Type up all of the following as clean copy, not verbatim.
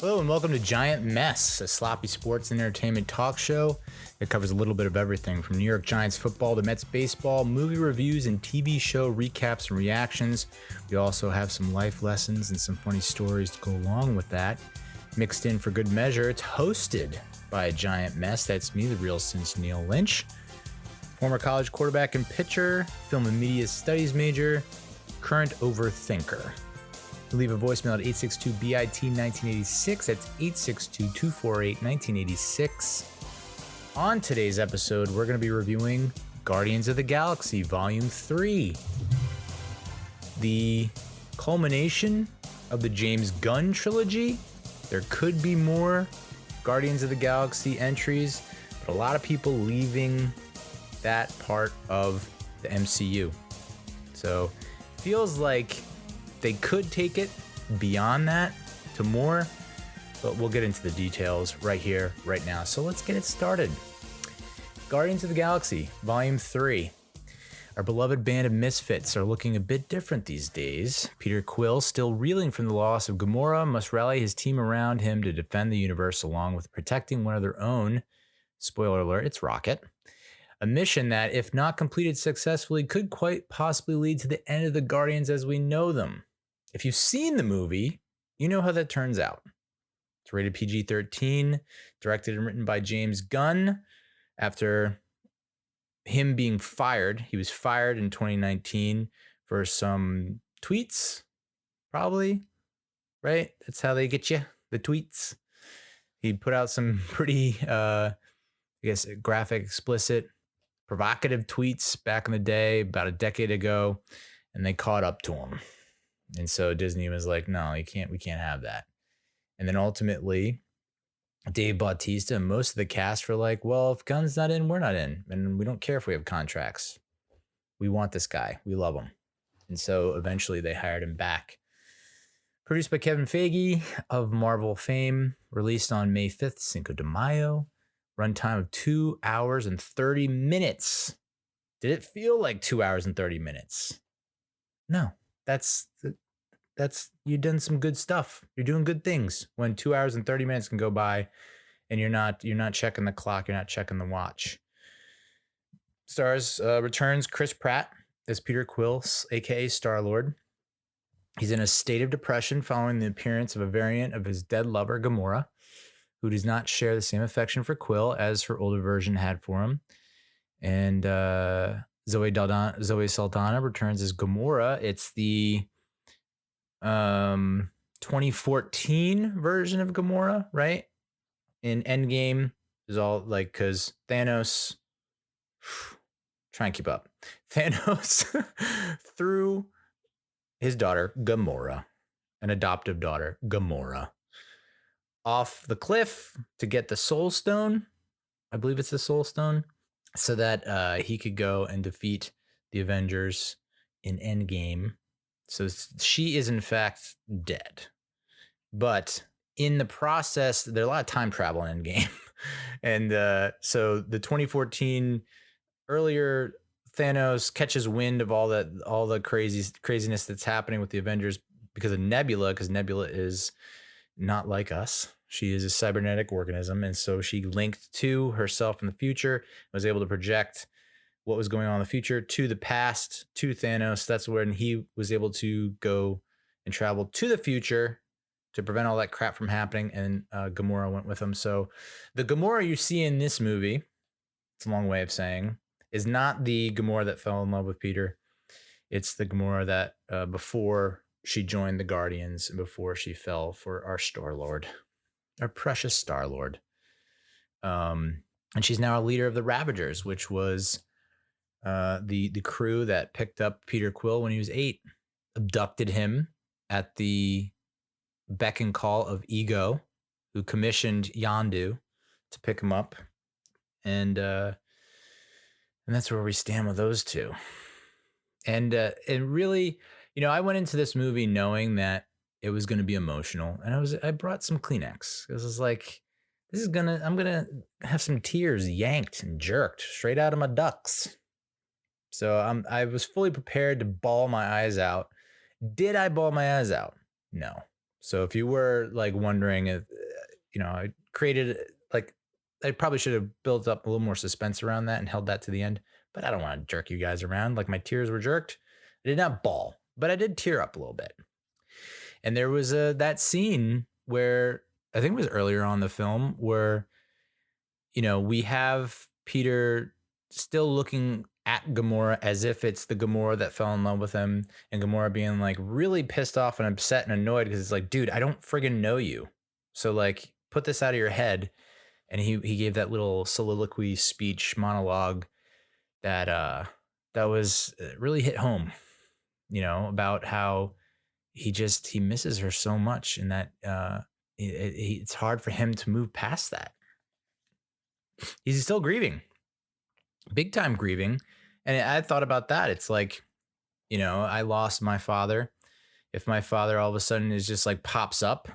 Hello and welcome to Giant Mess, a sloppy sports and entertainment talk show that covers a little bit of everything from New York Giants football to Mets baseball, movie reviews, and TV show recaps and reactions. We also have some life lessons and some funny stories to go along with that. Mixed in for good measure, it's hosted by a Giant Mess. That's me, the real since Neal Lynch, former college quarterback and pitcher, film and media studies major, current overthinker. Leave a voicemail at 862-BIT-1986. That's 862-248-1986. On today's episode, we're going to be reviewing Guardians of the Galaxy Volume 3. The culmination of the James Gunn trilogy. There could be more Guardians of the Galaxy entries, but a lot of people leaving that part of the MCU. So, feels like they could take it beyond that to more, but we'll get into the details right here, right now. So let's get it started. Guardians of the Galaxy, Volume 3. Our beloved band of misfits are looking a bit different these days. Peter Quill, still reeling from the loss of Gamora, must rally his team around him to defend the universe along with protecting one of their own. Spoiler alert, it's Rocket. A mission that, if not completed successfully, could quite possibly lead to the end of the Guardians as we know them. If you've seen the movie, you know how that turns out. It's rated PG-13, directed and written by James Gunn. After him being fired, he was fired in 2019 for some tweets, probably, right? That's how they get you, the tweets. He put out some pretty, graphic, explicit, provocative tweets back in the day, about a decade ago, and they caught up to him. And so Disney was like, no, we can't have that. And then ultimately, Dave Bautista and most of the cast were like, well, if Gunn's not in, we're not in. And we don't care if we have contracts. We want this guy. We love him. And so eventually they hired him back. Produced by Kevin Feige of Marvel fame. Released on May 5th, Cinco de Mayo. Runtime of 2 hours and 30 minutes. Did it feel like 2 hours and 30 minutes? No. That's you've done some good stuff. You're doing good things when 2 hours and 30 minutes can go by and you're not checking the clock, you're not checking the watch. Returns Chris Pratt as Peter Quill, aka Star-Lord. He's in a state of depression following the appearance of a variant of his dead lover, Gamora, who does not share the same affection for Quill as her older version had for him. And Zoe Saldaña returns as Gamora. It's the 2014 version of Gamora, right? In Endgame is all like, because Thanos, try and keep up. Thanos threw his daughter, Gamora, an adoptive daughter, Gamora, off the cliff to get the Soul Stone. I believe it's the Soul Stone. So that he could go and defeat the Avengers in Endgame. So she is in fact dead. But in the process, there's a lot of time travel in Endgame. And so the 2014 earlier Thanos catches wind of all the craziness that's happening with the Avengers because of Nebula, because Nebula is not like us. She is a cybernetic organism, and so she linked to herself in the future, was able to project what was going on in the future to the past, to Thanos. That's when he was able to go and travel to the future to prevent all that crap from happening, and Gamora went with him. So the Gamora you see in this movie, it's a long way of saying, is not the Gamora that fell in love with Peter. It's the Gamora that before she joined the Guardians and before she fell for our Star-Lord. Our precious Star-Lord. And she's now a leader of the Ravagers, which was the crew that picked up Peter Quill when he was 8, abducted him at the beck and call of Ego, who commissioned Yondu to pick him up. And that's where we stand with those two. And really, I went into this movie knowing that it was going to be emotional, and I brought some Kleenex. It was like, I'm gonna have some tears yanked and jerked straight out of my ducts. So I was fully prepared to bawl my eyes out. Did I bawl my eyes out? No. So if you were like wondering if, I created like, I probably should have built up a little more suspense around that and held that to the end, but I don't want to jerk you guys around. Like my tears were jerked. I did not bawl, but I did tear up a little bit. And there was that scene where I think it was earlier on in the film where, we have Peter still looking at Gamora as if it's the Gamora that fell in love with him, and Gamora being like really pissed off and upset and annoyed because it's like, dude, I don't friggin' know you. So like, put this out of your head. And he gave that little soliloquy speech monologue that was really hit home, about how he misses her so much, and that it's hard for him to move past that. He's still grieving, big time grieving. And I thought about that. It's like, I lost my father. If my father all of a sudden is just like pops up,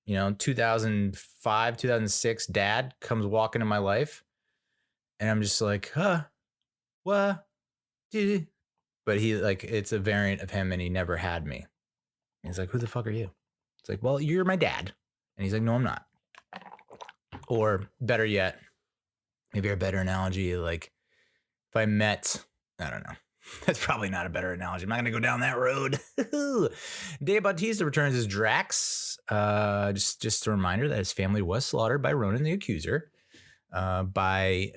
2005, 2006, dad comes walking in my life, and I'm just like, what? But he like, it's a variant of him, and he never had me. And he's like, who the fuck are you? It's like, well, you're my dad. And he's like, no, I'm not. Or better yet, maybe a better analogy, like if I met, I don't know. That's probably not a better analogy. I'm not going to go down that road. Dave Bautista returns as Drax. Just a reminder that his family was slaughtered by Ronan the Accuser by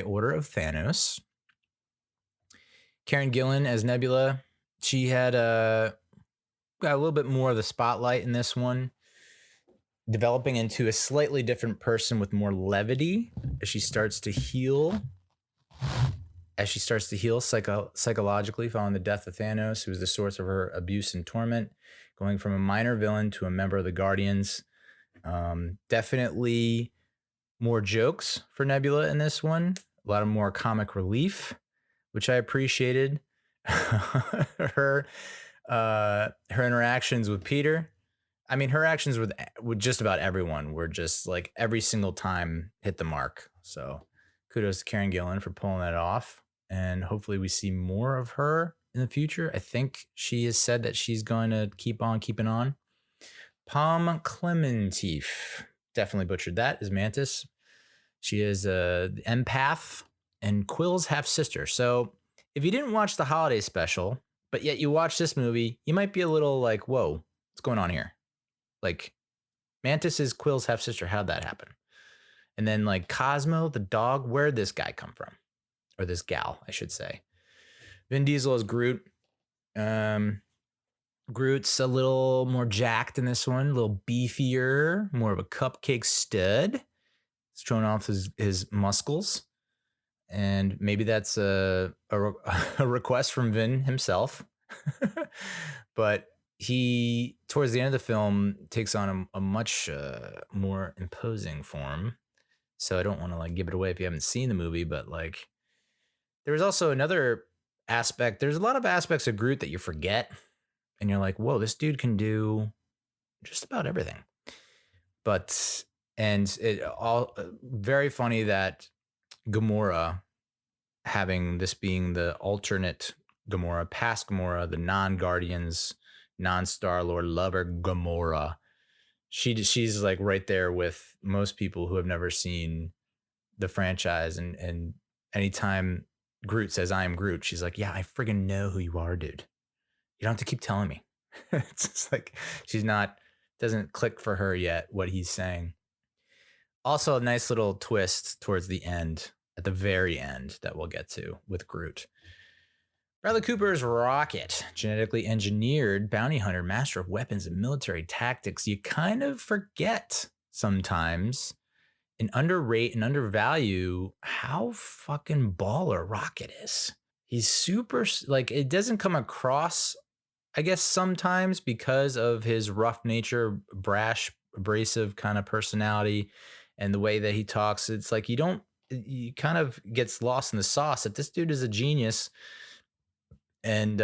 order of Thanos. Karen Gillan as Nebula. She had got a little bit more of the spotlight in this one, developing into a slightly different person with more levity as she starts to heal. Psychologically following the death of Thanos, who was the source of her abuse and torment, going from a minor villain to a member of the Guardians. Definitely more jokes for Nebula in this one. A lot of more comic relief, which I appreciated. Her interactions with Peter. I mean, her actions with just about everyone were just like every single time hit the mark. So kudos to Karen Gillan for pulling that off. And hopefully we see more of her in the future. I think she has said that she's going to keep on keeping on. Palm Clementif, definitely butchered that, is Mantis. She is the empath and Quill's half-sister. So if you didn't watch the holiday special, but yet you watch this movie, you might be a little like, whoa, what's going on here? Like, Mantis is Quill's half-sister. How'd that happen? And then like Cosmo, the dog, where'd this guy come from? Or this gal, I should say. Vin Diesel is Groot. Groot's a little more jacked in this one, a little beefier, more of a cupcake stud. He's showing off his muscles. And maybe that's a request from Vin himself. But he, towards the end of the film, takes on a much more imposing form. So I don't want to like give it away if you haven't seen the movie, but like, there was also another aspect. There's a lot of aspects of Groot that you forget, and you're like, whoa, this dude can do just about everything. And it all very funny that Gamora, having this being the alternate Gamora, past Gamora, the non-Guardians, non-Star-Lord lover Gamora, she's like right there with most people who have never seen the franchise, and anytime Groot says, I am Groot, she's like, yeah, I friggin' know who you are, dude. You don't have to keep telling me. It's just like, doesn't click for her yet what he's saying. Also, a nice little twist towards the end, at the very end, that we'll get to with Groot. Bradley Cooper's Rocket, genetically engineered bounty hunter, master of weapons and military tactics. You kind of forget sometimes and underrate and undervalue how fucking baller Rocket is. He's super, like, it doesn't come across, I guess, sometimes because of his rough nature, brash, abrasive kind of personality and the way that he talks. It's like you kind of gets lost in the sauce that this dude is a genius and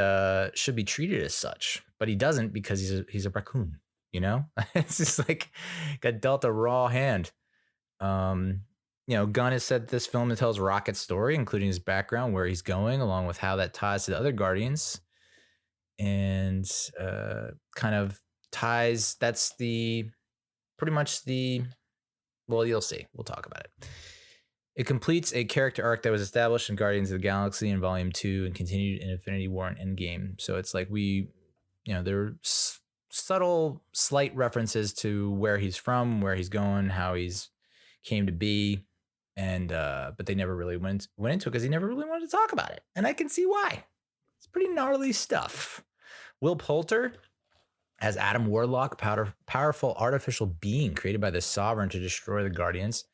should be treated as such, but he doesn't because he's a raccoon, It's just like got dealt a raw hand. Gunn has said this film tells Rocket's story, including his background, where he's going, along with how that ties to the other Guardians, and kind of ties. That's pretty much well, you'll see. We'll talk about it. It completes a character arc that was established in Guardians of the Galaxy in Volume 2 and continued in Infinity War and Endgame. So it's like there are subtle, slight references to where he's from, where he's going, how he's came to be. And but they never really went into it because he never really wanted to talk about it. And I can see why. It's pretty gnarly stuff. Will Poulter as Adam Warlock, powerful artificial being created by the Sovereign to destroy the Guardians.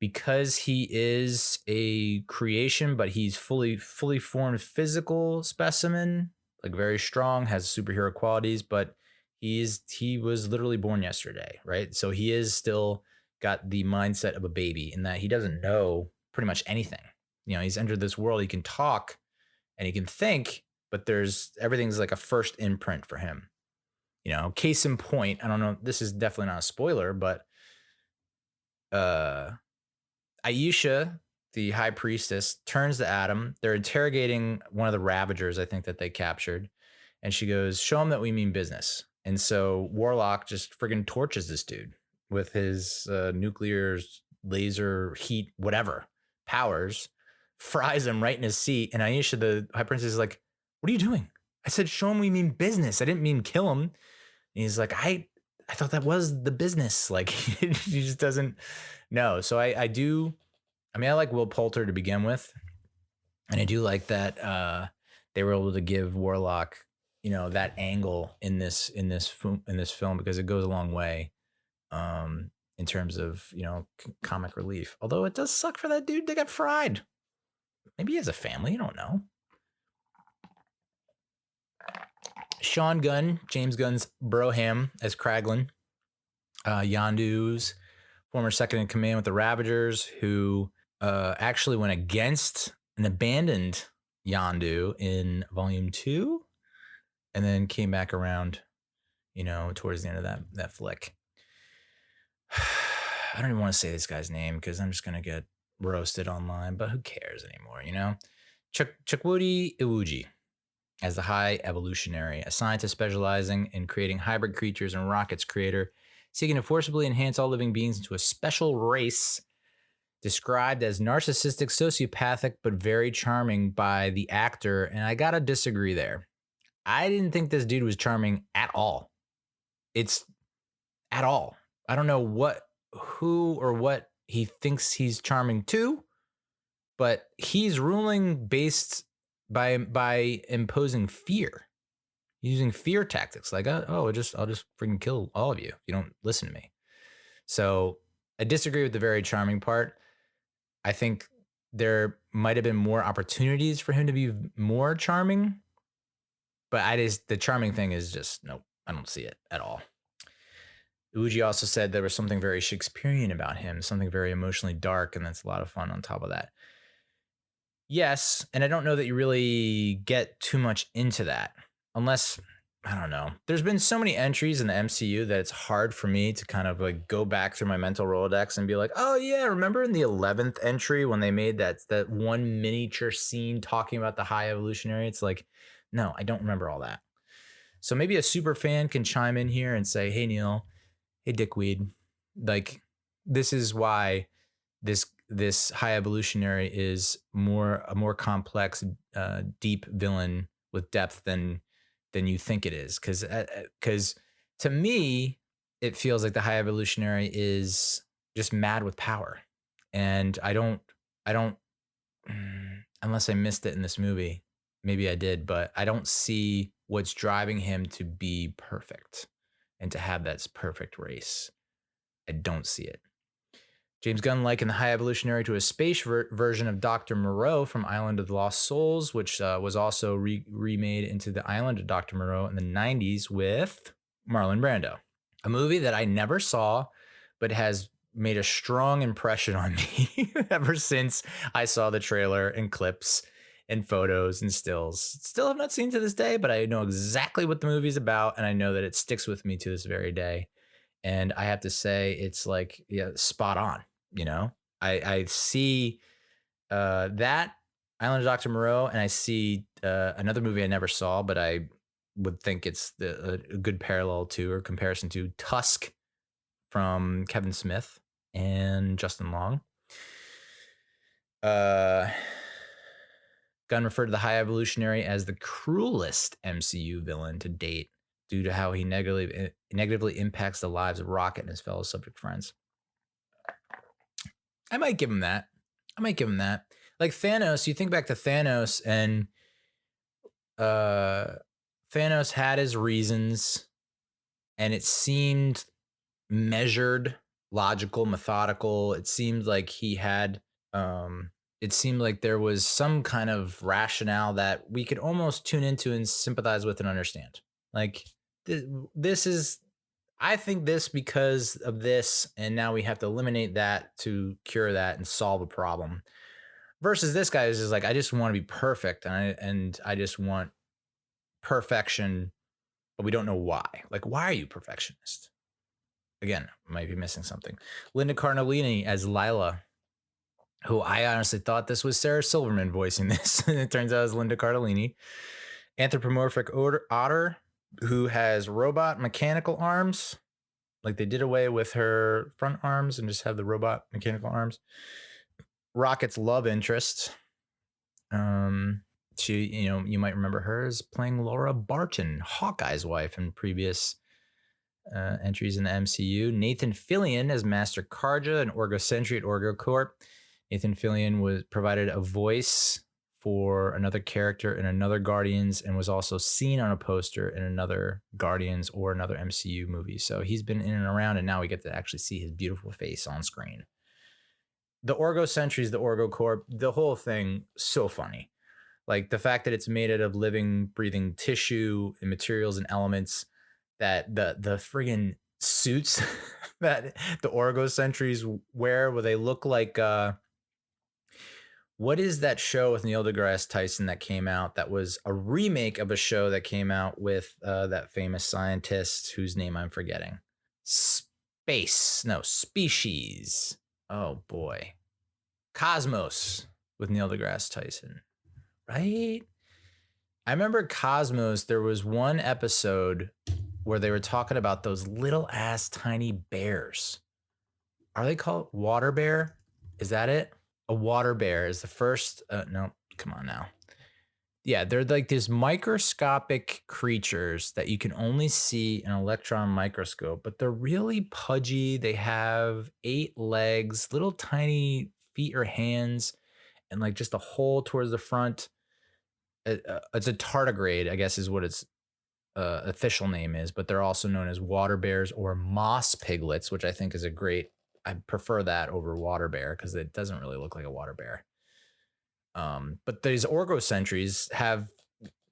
Because he is a creation, but he's fully formed physical specimen, like very strong, has superhero qualities, but he was literally born yesterday, right? So he is still got the mindset of a baby in that he doesn't know pretty much anything. He's entered this world, he can talk and he can think, but everything's like a first imprint for him. Case in point, I don't know, this is definitely not a spoiler, but Aisha, the high priestess, turns to Adam. They're interrogating one of the Ravagers, I think, that they captured. And she goes, show them that we mean business. And so Warlock just friggin' torches this dude with his nuclear, laser, heat, whatever, powers, fries him right in his seat. And Aisha, the high priestess, is like, what are you doing? I said, show him we mean business. I didn't mean kill him. And he's like, I thought that was the business. Like, he just doesn't know. So I like Will Poulter to begin with. And I do like that they were able to give Warlock, that angle in this film because it goes a long way in terms of, comic relief. Although it does suck for that dude to get fried. Maybe he has a family. You don't know. Sean Gunn, James Gunn's Broham as Kraglin. Yondu's former second in command with the Ravagers, who actually went against and abandoned Yondu in Volume 2 and then came back around, towards the end of that flick. I don't even want to say this guy's name because I'm just going to get roasted online, but who cares anymore, Chukwudi Iwuji as the High Evolutionary, a scientist specializing in creating hybrid creatures and rockets creator, seeking to forcibly enhance all living beings into a special race described as narcissistic, sociopathic, but very charming by the actor. And I gotta disagree there. I didn't think this dude was charming at all. It's at all. I don't know who or what he thinks he's charming to, but he's ruling based by imposing fear, using fear tactics. Like, I'll just freaking kill all of you if you don't listen to me. So I disagree with the very charming part. I think there might have been more opportunities for him to be more charming, but the charming thing is just, nope, I don't see it at all. Uji also said there was something very Shakespearean about him, something very emotionally dark, and that's a lot of fun on top of that. Yes, and I don't know that you really get too much into that, unless, I don't know. There's been so many entries in the MCU that it's hard for me to kind of like go back through my mental Rolodex and be like, oh yeah, remember in the 11th entry when they made that one miniature scene talking about the High Evolutionary? It's like, no, I don't remember all that. So maybe a super fan can chime in here and say, hey, Neal, hey, Dickweed, like, this is why this High Evolutionary is a more complex, deep villain with depth than you think it is. Because to me, it feels like the High Evolutionary is just mad with power. And I don't, unless I missed it in this movie, maybe I did, but I don't see what's driving him to be perfect and to have that perfect race. I don't see it. James Gunn likened the High Evolutionary to a space version of Dr. Moreau from Island of the Lost Souls, which was also remade into The Island of Dr. Moreau in the 90s with Marlon Brando. A movie that I never saw, but has made a strong impression on me ever since I saw the trailer and clips and photos and stills. Still have not seen to this day, but I know exactly what the movie's about, and I know that it sticks with me to this very day. And I have to say, it's like, yeah, spot on. I see that Island of Dr. Moreau, and I see another movie I never saw, but I would think it's a good parallel to or comparison to Tusk from Kevin Smith and Justin Long. Gunn referred to the High Evolutionary as the cruelest MCU villain to date due to how he negatively impacts the lives of Rocket and his fellow subject friends. I might give him that. Like Thanos, you think back to Thanos, and Thanos had his reasons, and it seemed measured, logical, methodical. It seemed like he had it seemed like there was some kind of rationale that we could almost tune into and sympathize with and understand. Like this is, I think this because of this, and now we have to eliminate that to cure that and solve a problem. Versus this guy is just like, I just want to be perfect, and I just want perfection, but we don't know why. Like, why are you perfectionist? Again, might be missing something. Linda Cardellini as Lila, who I honestly thought this was Sarah Silverman voicing this, and it turns out it's Linda Cardellini. Anthropomorphic Otter, who has robot mechanical arms. Like they did away with her front arms and just have the robot mechanical arms. Rocket's love interest. She, you might remember her as playing Laura Barton, Hawkeye's wife in previous entries in the MCU. Nathan Fillion as Master Karja, an Orgo Sentry at Orgo Corp. Nathan Fillion was provided a voice for another character in another Guardians and was also seen on a poster in another Guardians or another MCU movie. So he's been in and around, and now we get to actually see his beautiful face on screen. The Orgo Sentries, the Orgo Corp, the whole thing, so funny. Like the fact that it's made out of living, breathing tissue and materials and elements, that the friggin' suits that the Orgo Sentries wear, where they look like what is that show with Neil deGrasse Tyson that came out that was a remake of a show that came out with that famous scientist whose name I'm forgetting? Species. Oh boy. Cosmos with Neil deGrasse Tyson, right? I remember Cosmos, there was one episode where they were talking about those little ass tiny bears. Are they called water bear? Is that it? A water bear is the first. No, come on now. Yeah, they're like these microscopic creatures that you can only see in an electron microscope, but they're really pudgy. They have 8 legs, little tiny feet or hands, and like just a hole towards the front. It's a tardigrade, I guess is what its official name is, but they're also known as water bears or moss piglets, which I think is I prefer that over water bear because it doesn't really look like a water bear. But these Orgo Sentries have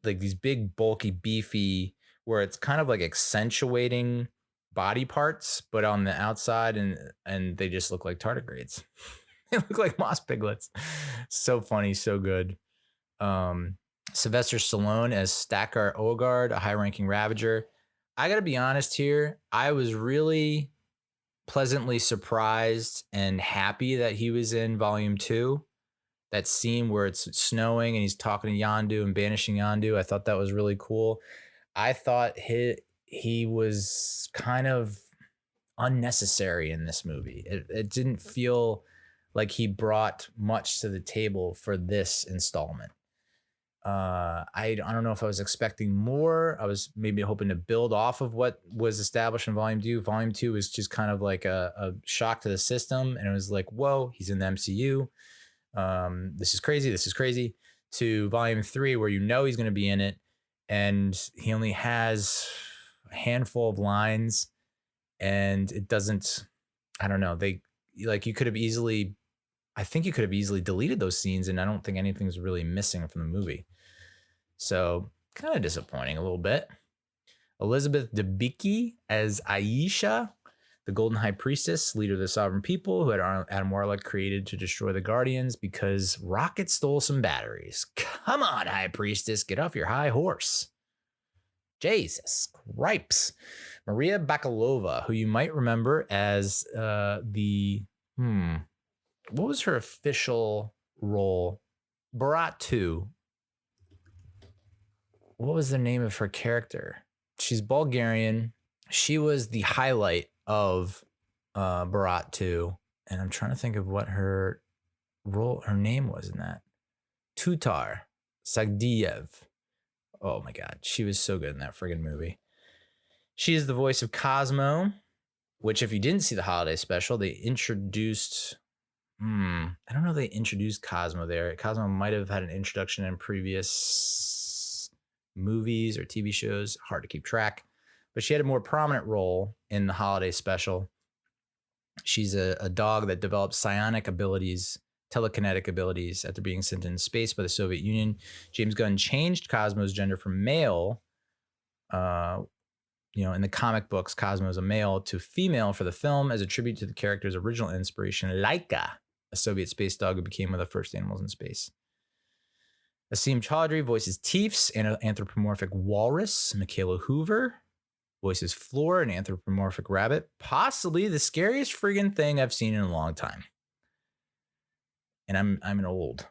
like these big, bulky, beefy, where it's kind of like accentuating body parts, but on the outside, and they just look like tardigrades. They look like moss piglets. So funny, so good. Sylvester Stallone as Stackar Ogard, a high-ranking Ravager. I gotta be honest here, I was really pleasantly surprised and happy that he was in Volume 2. That scene where it's snowing and he's talking to Yondu and banishing Yondu, I thought that was really cool. I thought he was kind of unnecessary in this movie. It didn't feel like he brought much to the table for this installment. I don't know if I was expecting more. I was maybe hoping to build off of what was established in Volume 2. Volume 2 was just kind of like a shock to the system, and it was like, whoa, he's in the MCU. This is crazy. To Volume 3, where he's going to be in it, and he only has a handful of lines, and it doesn't. I don't know. I think you could have easily deleted those scenes, and I don't think anything's really missing from the movie. So kind of disappointing a little bit. Elizabeth Debicki as Aisha, the Golden High Priestess, leader of the Sovereign People, who had Adam Warlock created to destroy the Guardians because Rocket stole some batteries. Come on, High Priestess, get off your high horse. Jesus Cripes. Maria Bakalova, who you might remember as what was her official role? Borat 2. what was the name of her character? She's Bulgarian. She was the highlight of Barat 2. And I'm trying to think of what her name was in that. Tutar Sagdiev. Oh my God. She was so good in that friggin' movie. She is the voice of Cosmo, which if you didn't see the holiday special, they introduced... I don't know if they introduced Cosmo there. Cosmo might have had an introduction in previous movies or TV shows. Hard to keep track. But she had a more prominent role in the holiday special. She's a dog that develops psionic abilities, telekinetic abilities after being sent into space by the Soviet Union. James Gunn changed Cosmo's gender from male. In the comic books, Cosmo is a male to female for the film as a tribute to the character's original inspiration, Laika, a Soviet space dog who became one of the first animals in space. Asim Chaudhry voices Teefs, an anthropomorphic walrus. Michaela Hoover voices Floor, an anthropomorphic rabbit. Possibly the scariest friggin' thing I've seen in a long time. And I'm an old.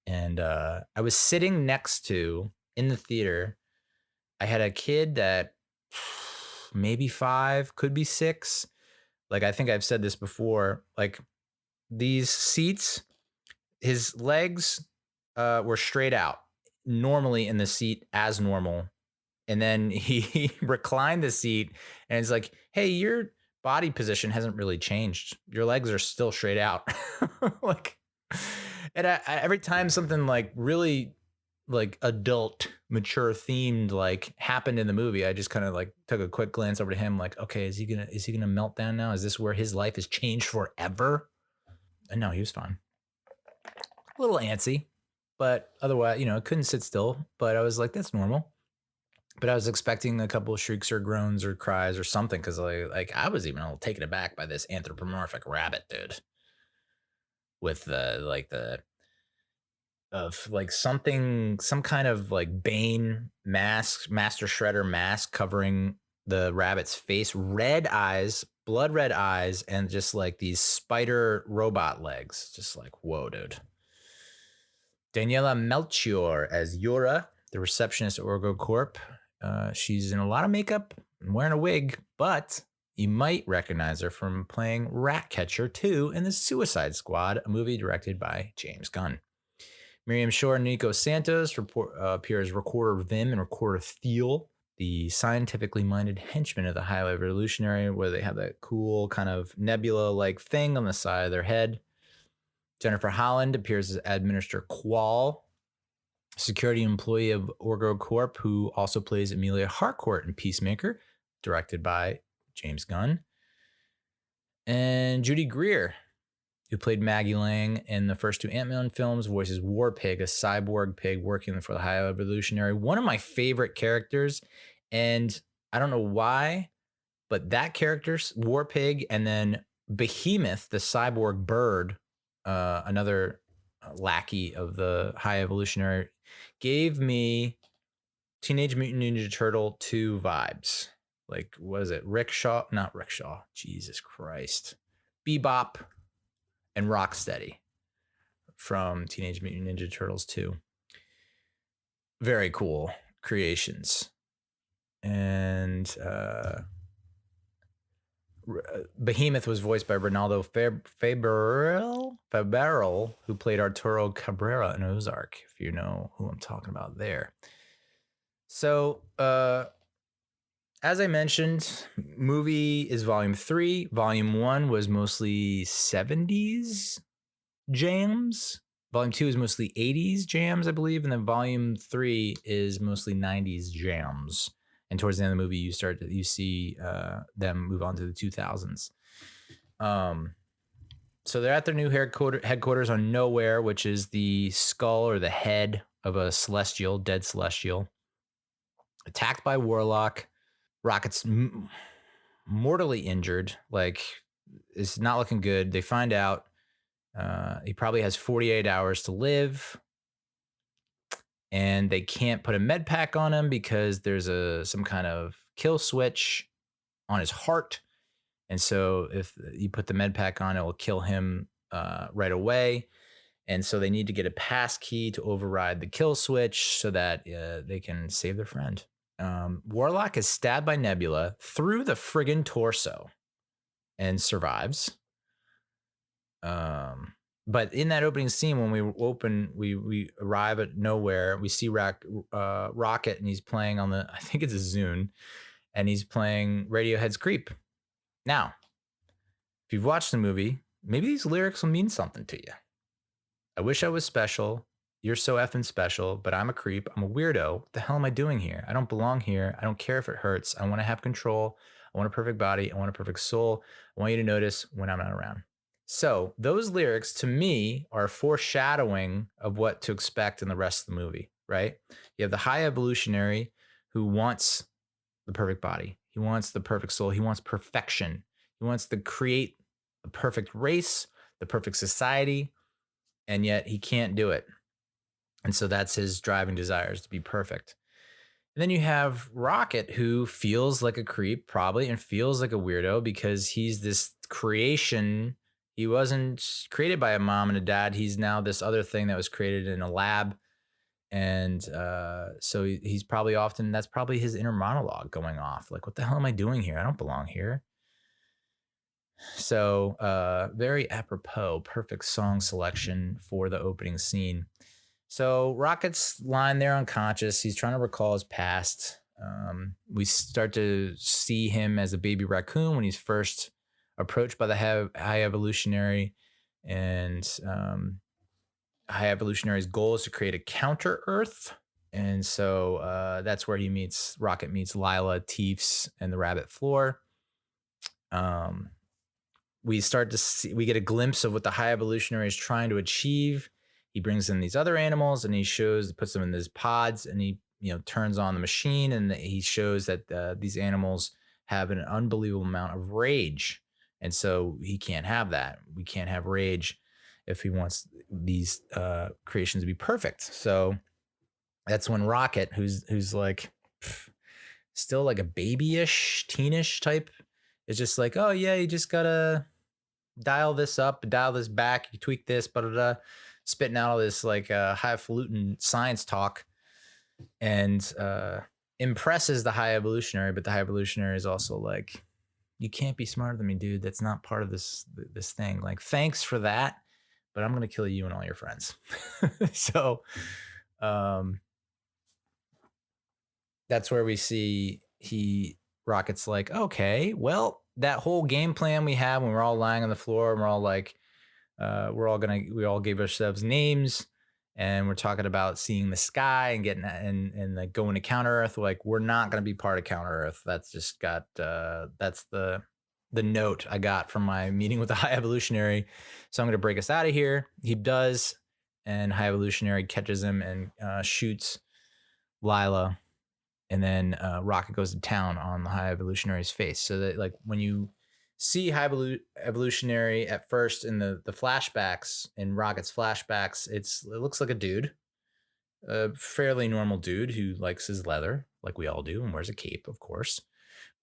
And I was sitting next to, in the theater, I had a kid that maybe 5, could be 6. Like, I think I've said this before. Like, these seats, his legs were straight out, normally in the seat as normal. And then he reclined the seat and it's like, hey, your body position hasn't really changed. Your legs are still straight out. Like, and I, every time something like really like adult, mature themed like happened in the movie, I just kind of like took a quick glance over to him, like, okay, is he gonna melt down now? Is this where his life has changed forever? And no, he was fine. A little antsy, but otherwise, couldn't sit still. But I was like, that's normal. But I was expecting a couple of shrieks or groans or cries or something, because I was even a little taken aback by this anthropomorphic rabbit dude with some kind of like Bane mask, Master Shredder mask covering the rabbit's face, red eyes, blood red eyes, and just like these spider robot legs. Just like, whoa, dude. Daniela Melchior as Yura, the receptionist at Orgo Corp. She's in a lot of makeup and wearing a wig, but you might recognize her from playing Ratcatcher 2 in The Suicide Squad, a movie directed by James Gunn. Miriam Shore and Nico Santos appear as Recorder Vim and Recorder Thiel, the scientifically minded henchmen of the High Evolutionary, where they have that cool kind of nebula-like thing on the side of their head. Jennifer Holland appears as Administrator Qual, security employee of Orgo Corp, who also plays Amelia Harcourt in Peacemaker, directed by James Gunn. And Judy Greer, who played Maggie Lang in the first 2 Ant-Man films, voices War Pig, a cyborg pig working for the High Evolutionary. One of my favorite characters, and I don't know why, but that character, War Pig, and then Behemoth, the cyborg bird, another lackey of the High Evolutionary, gave me Teenage Mutant Ninja Turtle 2 vibes. Like, what is it? Not Rickshaw. Jesus Christ. Bebop and Rocksteady from Teenage Mutant Ninja Turtles 2. Very cool creations. And Behemoth was voiced by Ronaldo Faberel, who played Arturo Cabrera in Ozark, if you know who I'm talking about there. So, as I mentioned, movie is volume 3. Volume 1 was mostly 70s jams. Volume 2 is mostly 80s jams, I believe. And then volume 3 is mostly 90s jams. And towards the end of the movie, you see them move on to the 2000s. So they're at their new headquarters on Nowhere, which is the skull or the head of a dead celestial. Attacked by Warlock. Rocket's mortally injured. Like, it's not looking good. They find out he probably has 48 hours to live. And they can't put a med pack on him because there's some kind of kill switch on his heart. And so if you put the med pack on, it will kill him right away. And so they need to get a pass key to override the kill switch so that they can save their friend. Warlock is stabbed by Nebula through the friggin' torso and survives. But in that opening scene, when we arrive at nowhere, we see Rocket, and he's playing on I think it's a Zune, and he's playing Radiohead's Creep. Now, if you've watched the movie, maybe these lyrics will mean something to you. I wish I was special. You're so effing special, but I'm a creep. I'm a weirdo. What the hell am I doing here? I don't belong here. I don't care if it hurts. I want to have control. I want a perfect body. I want a perfect soul. I want you to notice when I'm not around. So those lyrics to me are foreshadowing of what to expect in the rest of the movie, right? You have the high evolutionary who wants the perfect body. He wants the perfect soul. He wants perfection. He wants to create the perfect race, the perfect society, and yet he can't do it. And so that's his driving desires, to be perfect. And then you have Rocket, who feels like a creep probably and feels like a weirdo because he's this creation. He wasn't created by a mom and a dad. He's now this other thing that was created in a lab. And so he's probably that's probably his inner monologue going off. Like, what the hell am I doing here? I don't belong here. So very apropos, perfect song selection for the opening scene. So Rocket's lying there unconscious. He's trying to recall his past. We start to see him as a baby raccoon when he's first approached by the high evolutionary. And high evolutionary's goal is to create a counter Earth. And so that's where Rocket meets Lila, Teefs, and the rabbit floor. We get a glimpse of what the high evolutionary is trying to achieve. He brings in these other animals and puts them in these pods, and he turns on the machine, and he shows that these animals have an unbelievable amount of rage. And so he can't have that. We can't have rage if he wants these creations to be perfect. So that's when Rocket, who's like still like a babyish, teenish type, is just like, oh yeah, you just gotta dial this up, dial this back, you tweak this, spitting out all this like highfalutin science talk, and impresses the high evolutionary. But the high evolutionary is also like, you can't be smarter than me, dude. That's not part of this thing. Like, thanks for that, but I'm gonna kill you and all your friends. So that's where we see Rocket's like, okay, well, that whole game plan we had when we're all lying on the floor and we're all like, we all gave ourselves names, and we're talking about seeing the sky and getting and like going to Counter Earth. Like, we're not going to be part of Counter Earth. That's just that's the note I got from my meeting with the high evolutionary. So I'm going to break us out of here. He does, and high evolutionary catches him and shoots Lila. And then Rocket goes to town on the high evolutionary's face. So that, like, when you see high evolutionary at first in the flashbacks, in Rocket's flashbacks, it looks like a dude, a fairly normal dude who likes his leather, like we all do, and wears a cape, of course.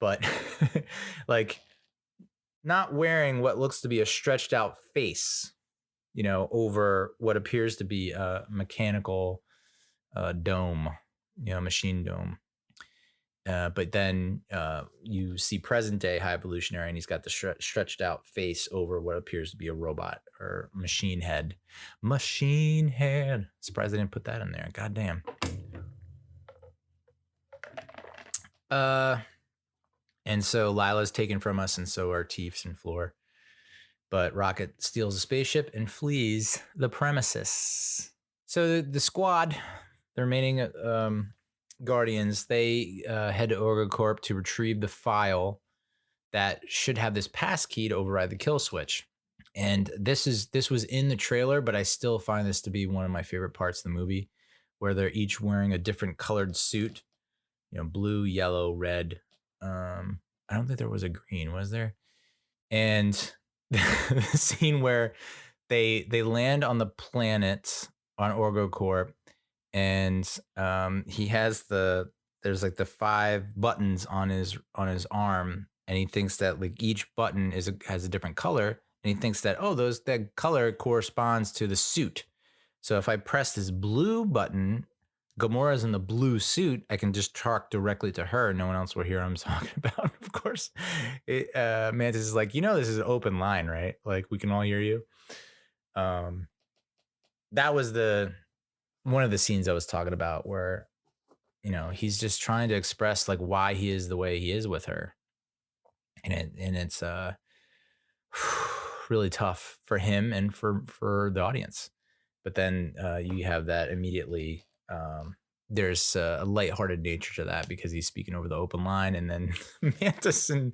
But like, not wearing what looks to be a stretched out face, over what appears to be a mechanical dome, machine dome. But then you see present day high evolutionary, and he's got the stretched out face over what appears to be a robot or machine head. Machine head. Surprised I didn't put that in there. God damn. And so Lila's taken from us, and so are Teefs and Floor. But Rocket steals a spaceship and flees the premises. So the squad, the remaining Guardians, they head to OrgoCorp to retrieve the file that should have this pass key to override the kill switch. And this was in the trailer, but I still find this to be one of my favorite parts of the movie, where they're each wearing a different colored suit, blue, yellow, red. I don't think there was a green, was there? And the scene where they land on the planet on OrgoCorp, and he has there's like the 5 buttons on his arm, and he thinks that like each button has a different color, and he thinks that that color corresponds to the suit. So if I press this blue button, Gamora's in the blue suit. I can just talk directly to her. No one else will hear what I'm talking about. Of course, Mantis is like, this is an open line, right? Like we can all hear you. That was one of the scenes I was talking about where, he's just trying to express like why he is the way he is with her, and it's really tough for him and for the audience. But then you have that immediately. There's a lighthearted nature to that because he's speaking over the open line, and then Mantis and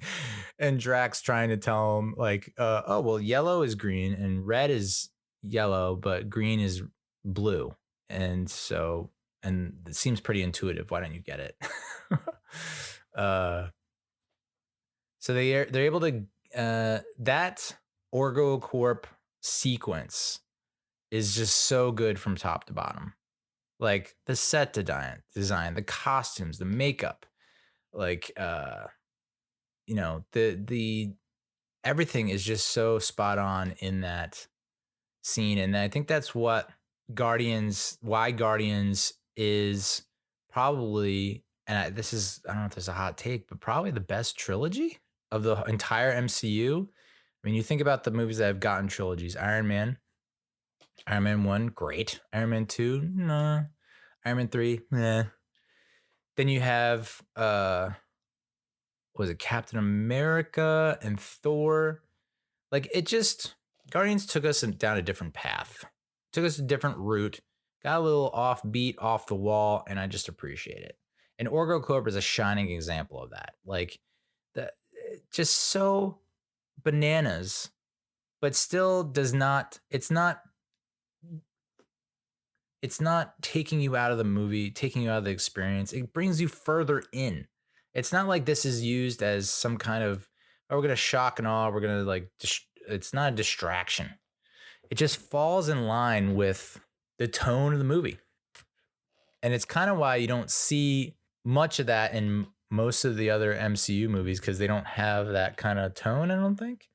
Drax trying to tell him like, oh well, yellow is green and red is yellow, but green is blue, and it seems pretty intuitive. Why don't you get it? So they're able to that Orgo Corp sequence is just so good from top to bottom. Like the set design, the costumes, the makeup, like the everything is just so spot on in that scene. And I think that's why Guardians is probably, and I don't know if there's a hot take, but probably the best trilogy of the entire MCU. I mean, you think about the movies that have gotten trilogies: Iron Man 1, great. Iron Man 2, nah. Iron Man 3, nah. Then you have was it Captain America and Thor? Like Guardians took us down a different path, took us a different route, got a little offbeat, off the wall, and I just appreciate it. And Orgo Corp is a shining example of that. Like just so bananas, but still it's not taking you out of the movie, taking you out of the experience. It brings you further in. It's not like this is used as some kind of, we're going to shock and awe. We're going to it's not a distraction. It just falls in line with the tone of the movie. And it's kind of why you don't see much of that in most of the other MCU movies, because they don't have that kind of tone, I don't think.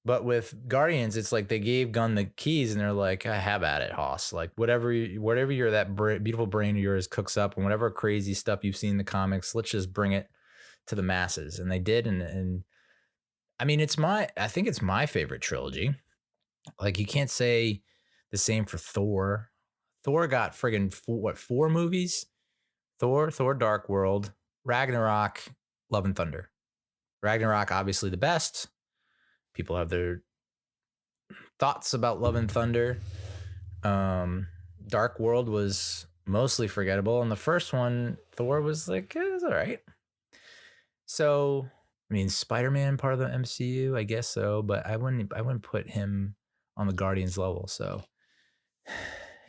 But with Guardians, it's like they gave Gunn the keys and they're like, have at it, Hoss. Like whatever that beautiful brain of yours cooks up, and whatever crazy stuff you've seen in the comics, let's just bring it to the masses. And they did. And I mean, I think it's my favorite trilogy. Like you can't say the same for Thor. Thor got friggin' 4 movies? Thor Dark World, Ragnarok, Love and Thunder. Ragnarok, obviously the best. People have their thoughts about Love and Thunder. Dark World was mostly forgettable, and the first one, Thor, was like, it was all right. So, I mean, Spider-Man part of the MCU, I guess so, but I wouldn't put him on the Guardians level. So,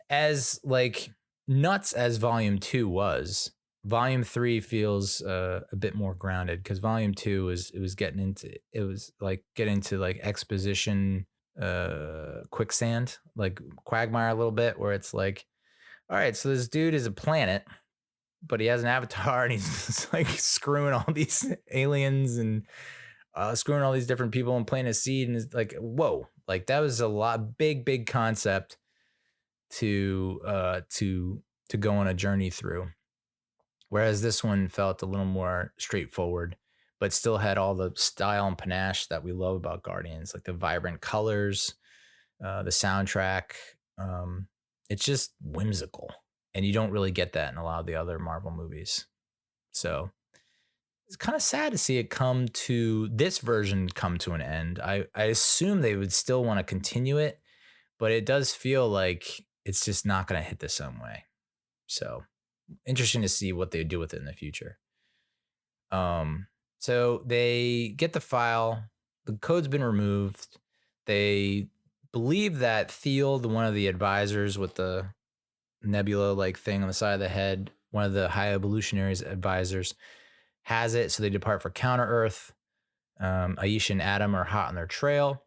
as like nuts as Volume 2 was, Volume 3 feels a bit more grounded, because Volume 2 was getting into like exposition quicksand, like quagmire a little bit, where it's like, all right, so this dude is a planet, but he has an avatar, and he's just like screwing all these aliens and screwing all these different people and planting a seed, and it's like, whoa, like that was a lot big concept to go on a journey through. Whereas this one felt a little more straightforward, but still had all the style and panache that we love about Guardians, like the vibrant colors, the soundtrack. It's just whimsical, and you don't really get that in a lot of the other Marvel movies. So it's kind of sad to see this version come to an end. I assume they would still want to continue it, but it does feel like it's just not going to hit the same way. So interesting to see what they do with it in the future. So they get the file. The code's been removed. They believe that Thiel, one of the advisors with the nebula like thing on the side of the head, one of the High Evolutionaries advisors, has it. So they depart for Counter-Earth. Aisha and Adam are hot on their trail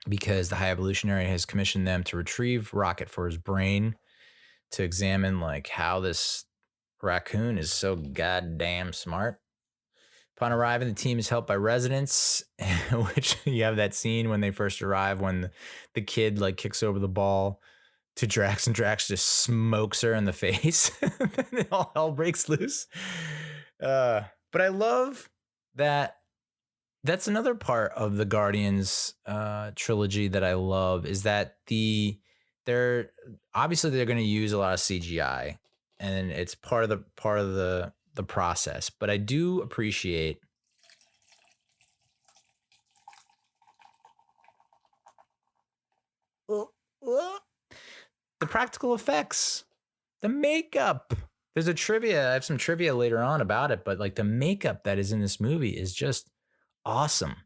because the High Evolutionary has commissioned them to retrieve Rocket for his brain, to examine like how this raccoon is so goddamn smart. Upon arriving, the team is helped by residents, which you have that scene when they first arrive, when the kid like kicks over the ball to Drax, and Drax just smokes her in the face. And all hell breaks loose. But I love that. That's another part of the Guardians trilogy that I love, is that they're obviously they're going to use a lot of CGI, and it's part of the process. But I do appreciate the practical effects, the makeup. There's I have some trivia later on about it, but like the makeup that is in this movie is just awesome.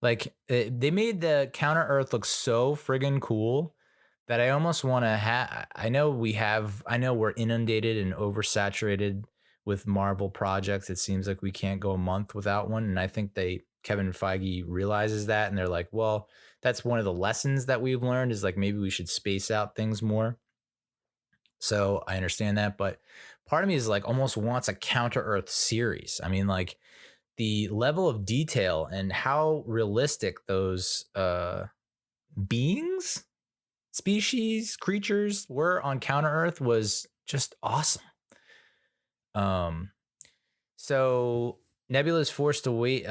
Like they made the Counter Earth look so friggin' cool that I almost want to have. I know we're inundated and oversaturated with Marvel projects. It seems like we can't go a month without one, and I think Kevin Feige realizes that, and they're like, well, that's one of the lessons that we've learned, is like maybe we should space out things more. So I understand that, but part of me is like almost wants a Counter Earth series. I mean, like the level of detail and how realistic those beings, species, creatures were on Counter Earth was just awesome. So Nebula is forced to wait.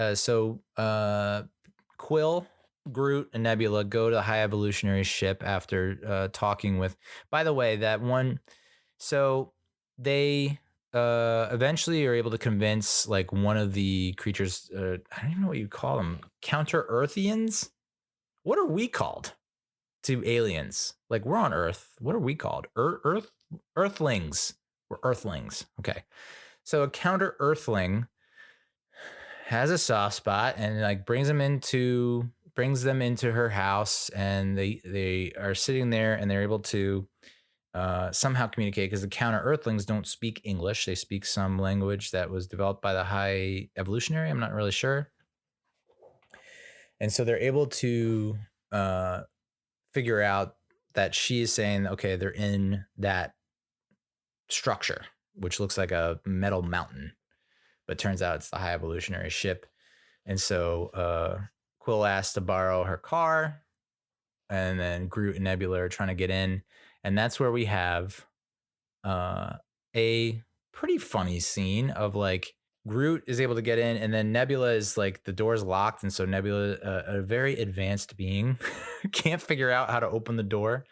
Quill, Groot, and Nebula go to the High Evolutionary ship after talking with. By the way, that one. So they eventually are able to convince like one of the creatures. I don't even know what you call them. Counter Earthians. What are we called to aliens? Like, we're on Earth. What are we called? Earthlings. We're Earthlings. Okay. So a Counter Earthling has a soft spot and like brings them into her house, and they are sitting there and they're able to somehow communicate, because the Counter Earthlings don't speak English. They speak some language that was developed by the High Evolutionary. I'm not really sure. And so they're able to figure out that she is saying, okay, they're in that structure, which looks like a metal mountain, but turns out it's the High Evolutionary ship. And so Quill asks to borrow her car, and then Groot and Nebula are trying to get in. And that's where we have a pretty funny scene of like Groot is able to get in, and then Nebula is like, the door's locked. And so Nebula, a very advanced being, can't figure out how to open the door.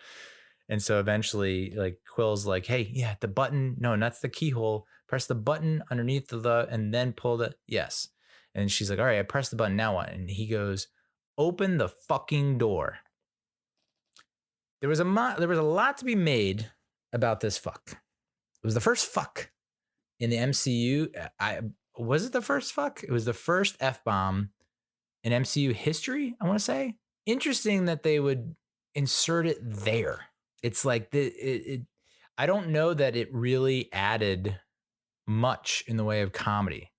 And so eventually, like, Quill's like, hey, yeah, the button. No, that's the keyhole. Press the button underneath and then pull the, yes. And she's like, all right, I pressed the button. Now what? And he goes, open the fucking door. There was a lot to be made about this fuck. It was the first fuck in the MCU. Was it the first fuck? It was the first F-bomb in MCU history, I want to say. Interesting that they would insert it there. It's like I don't know that it really added much in the way of comedy.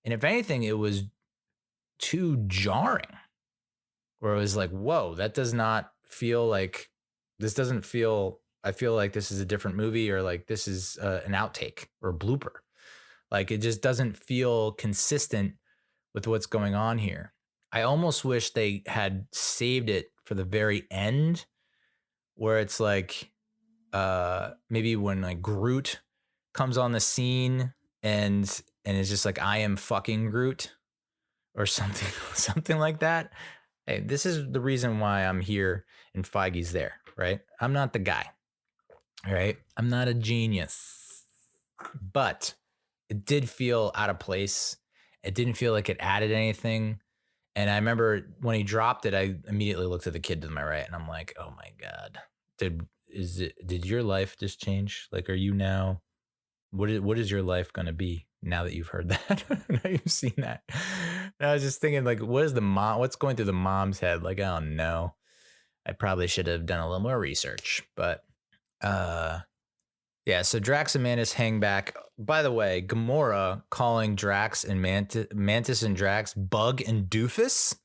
And if anything, it was too jarring, where it was like, whoa, that does not feel like, this doesn't feel, I feel like this is a different movie, or like this is an outtake or a blooper. Like, it just doesn't feel consistent with what's going on here. I almost wish they had saved it for the very end, where it's like maybe when like Groot comes on the scene and it's just like, I am fucking Groot or something like that. Hey, this is the reason why I'm here and Feige's there, right? I'm not the guy, right? I'm not a genius, but it did feel out of place. It didn't feel like it added anything. And I remember when he dropped it, I immediately looked at the kid to my right, and I'm like, oh my God, did your life just change? Like, are you now, what is your life going to be now that you've heard that? Now you've seen that. And I was just thinking, like, what's going through the mom's head? Like, I don't know. I probably should have done a little more research, but yeah, so Drax and Mantis hang back. By the way, Gamora calling Drax and Mantis and Drax Bug and Doofus.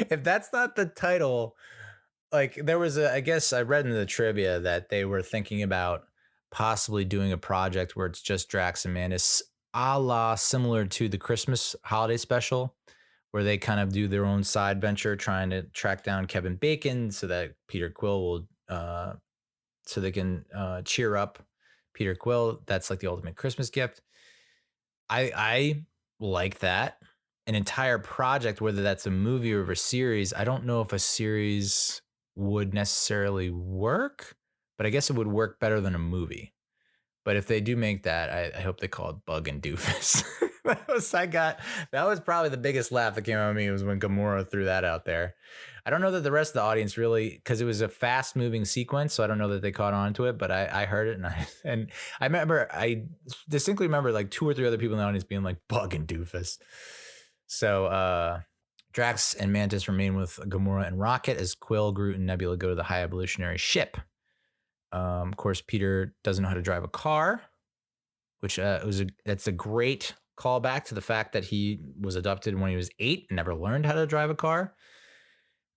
If that's not the title, like, there was I guess I read in the trivia that they were thinking about possibly doing a project where it's just Drax and Mantis, a la similar to the Christmas holiday special, where they kind of do their own side venture trying to track down Kevin Bacon so that Peter Quill will so they can cheer up Peter Quill. That's like the ultimate Christmas gift. I like that. An entire project, whether that's a movie or a series. I don't know if a series would necessarily work, but I guess it would work better than a movie. But if they do make that, I hope they call it Bug and Doofus. That was probably the biggest laugh that came out of me, was when Gamora threw that out there. I don't know that the rest of the audience really, because it was a fast moving sequence, so I don't know that they caught on to it, but I heard it, and I distinctly remember like 2 or 3 other people in the audience being like, Bug and Doofus. So Drax and Mantis remain with Gamora and Rocket as Quill, Groot, and Nebula go to the High Evolutionary Ship. Of course, Peter doesn't know how to drive a car, which that's a great callback to the fact that he was adopted when he was 8 and never learned how to drive a car.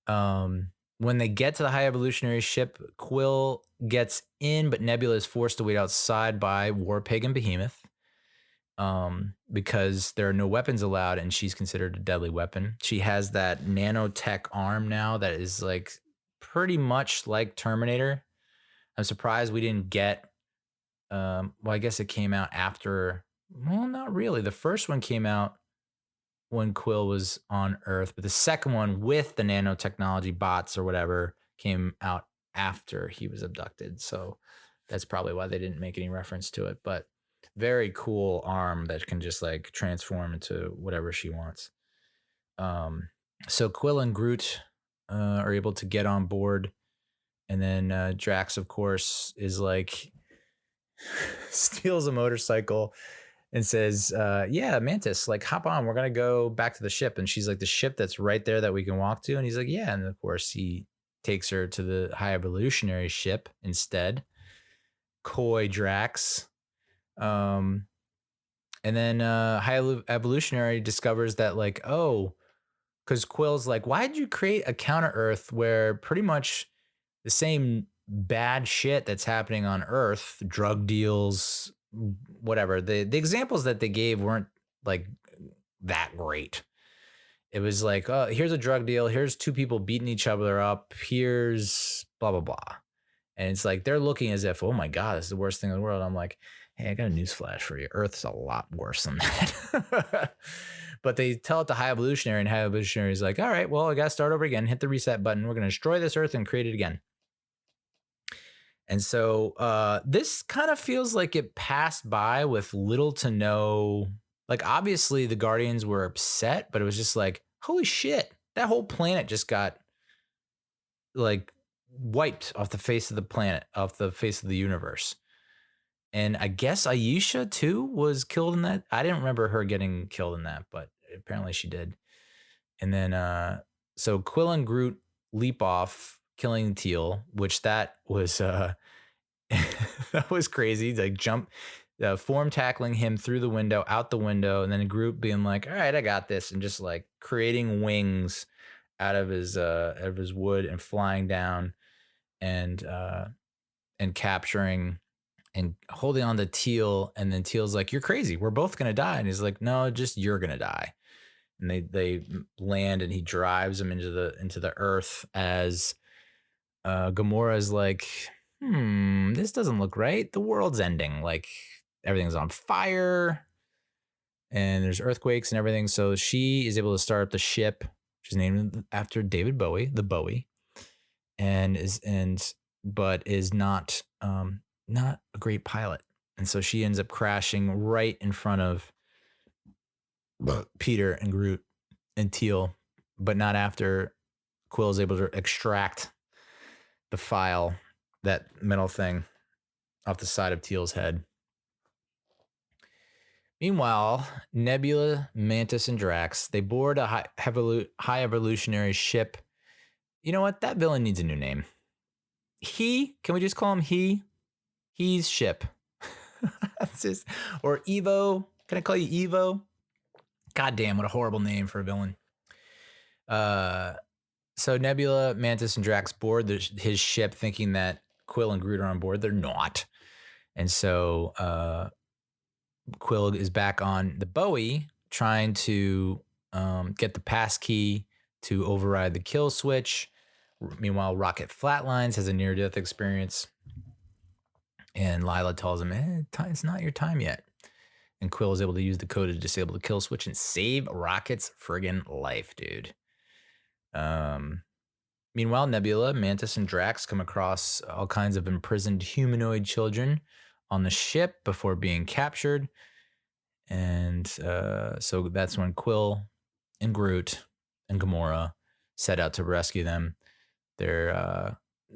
When they get to the High Evolutionary Ship, Quill gets in, but Nebula is forced to wait outside by War Pig and Behemoth, because there are no weapons allowed, and she's considered a deadly weapon. She has that nanotech arm now that is like pretty much like Terminator. I'm surprised we didn't get, well, I guess it came out after, well, not really. The first one came out when Quill was on Earth, but the second one with the nanotechnology bots or whatever came out after he was abducted. So that's probably why they didn't make any reference to it, but very cool arm that can just like transform into whatever she wants. So Quill and Groot are able to get on board. And then Drax, of course, is like, steals a motorcycle and says, yeah, Mantis, like, hop on. We're going to go back to the ship. And she's like, the ship that's right there that we can walk to. And he's like, yeah. And of course, he takes her to the High Evolutionary Ship instead. Coy Drax. And then High Evolutionary discovers that, like, oh, because Quill's like, why did you create a counter Earth where pretty much the same bad shit that's happening on Earth, drug deals, whatever. The examples that they gave weren't like that great. It was like, oh, here's a drug deal. Here's 2 people beating each other up. Here's blah, blah, blah. And it's like, they're looking as if, oh my God, this is the worst thing in the world. I'm like, hey, I got a newsflash for you. Earth's a lot worse than that. But they tell it to High Evolutionary, and High Evolutionary is like, all right, well, I got to start over again. Hit the reset button. We're going to destroy this Earth and create it again. And so this kind of feels like it passed by with little to no, like, obviously the Guardians were upset, but it was just like, holy shit, that whole planet just got like wiped off the face of the planet, off the face of the universe. And I guess Ayesha too was killed in that. I didn't remember her getting killed in that, but apparently she did. And then so Quill and Groot leap off, killing Teal, which that was that was crazy. Like form tackling him through the window, out the window, and then Groot being like, all right, I got this, and just like creating wings out of his wood and flying down and capturing and holding on to Teal. And then Teal's like, you're crazy, we're both gonna die. And he's like, no, just you're gonna die. And they land, and he drives them into the earth as Gamora is like, this doesn't look right. The world's ending. Like, everything's on fire and there's earthquakes and everything. So she is able to start up the ship, which is named after David Bowie, the Bowie, but is not a great pilot. And so she ends up crashing right in front of Peter and Groot and Teal, but not after Quill is able to extract the file, that metal thing, off the side of Teal's head. Meanwhile, Nebula, Mantis, and Drax, they board a high evolutionary ship. You know what? That villain needs a new name. Can we just call him He? He's ship. Or Evo. Can I call you Evo? God damn, what a horrible name for a villain. So Nebula, Mantis, and Drax board his ship thinking that Quill and Groot are on board. They're not. And so Quill is back on the Bowie trying to get the pass key to override the kill switch. Meanwhile, Rocket flatlines, has a near-death experience. And Lila tells him, it's not your time yet. And Quill is able to use the code to disable the kill switch and save Rocket's friggin' life, dude. Meanwhile, Nebula, Mantis, and Drax come across all kinds of imprisoned humanoid children on the ship before being captured. And so that's when Quill and Groot and Gamora set out to rescue them.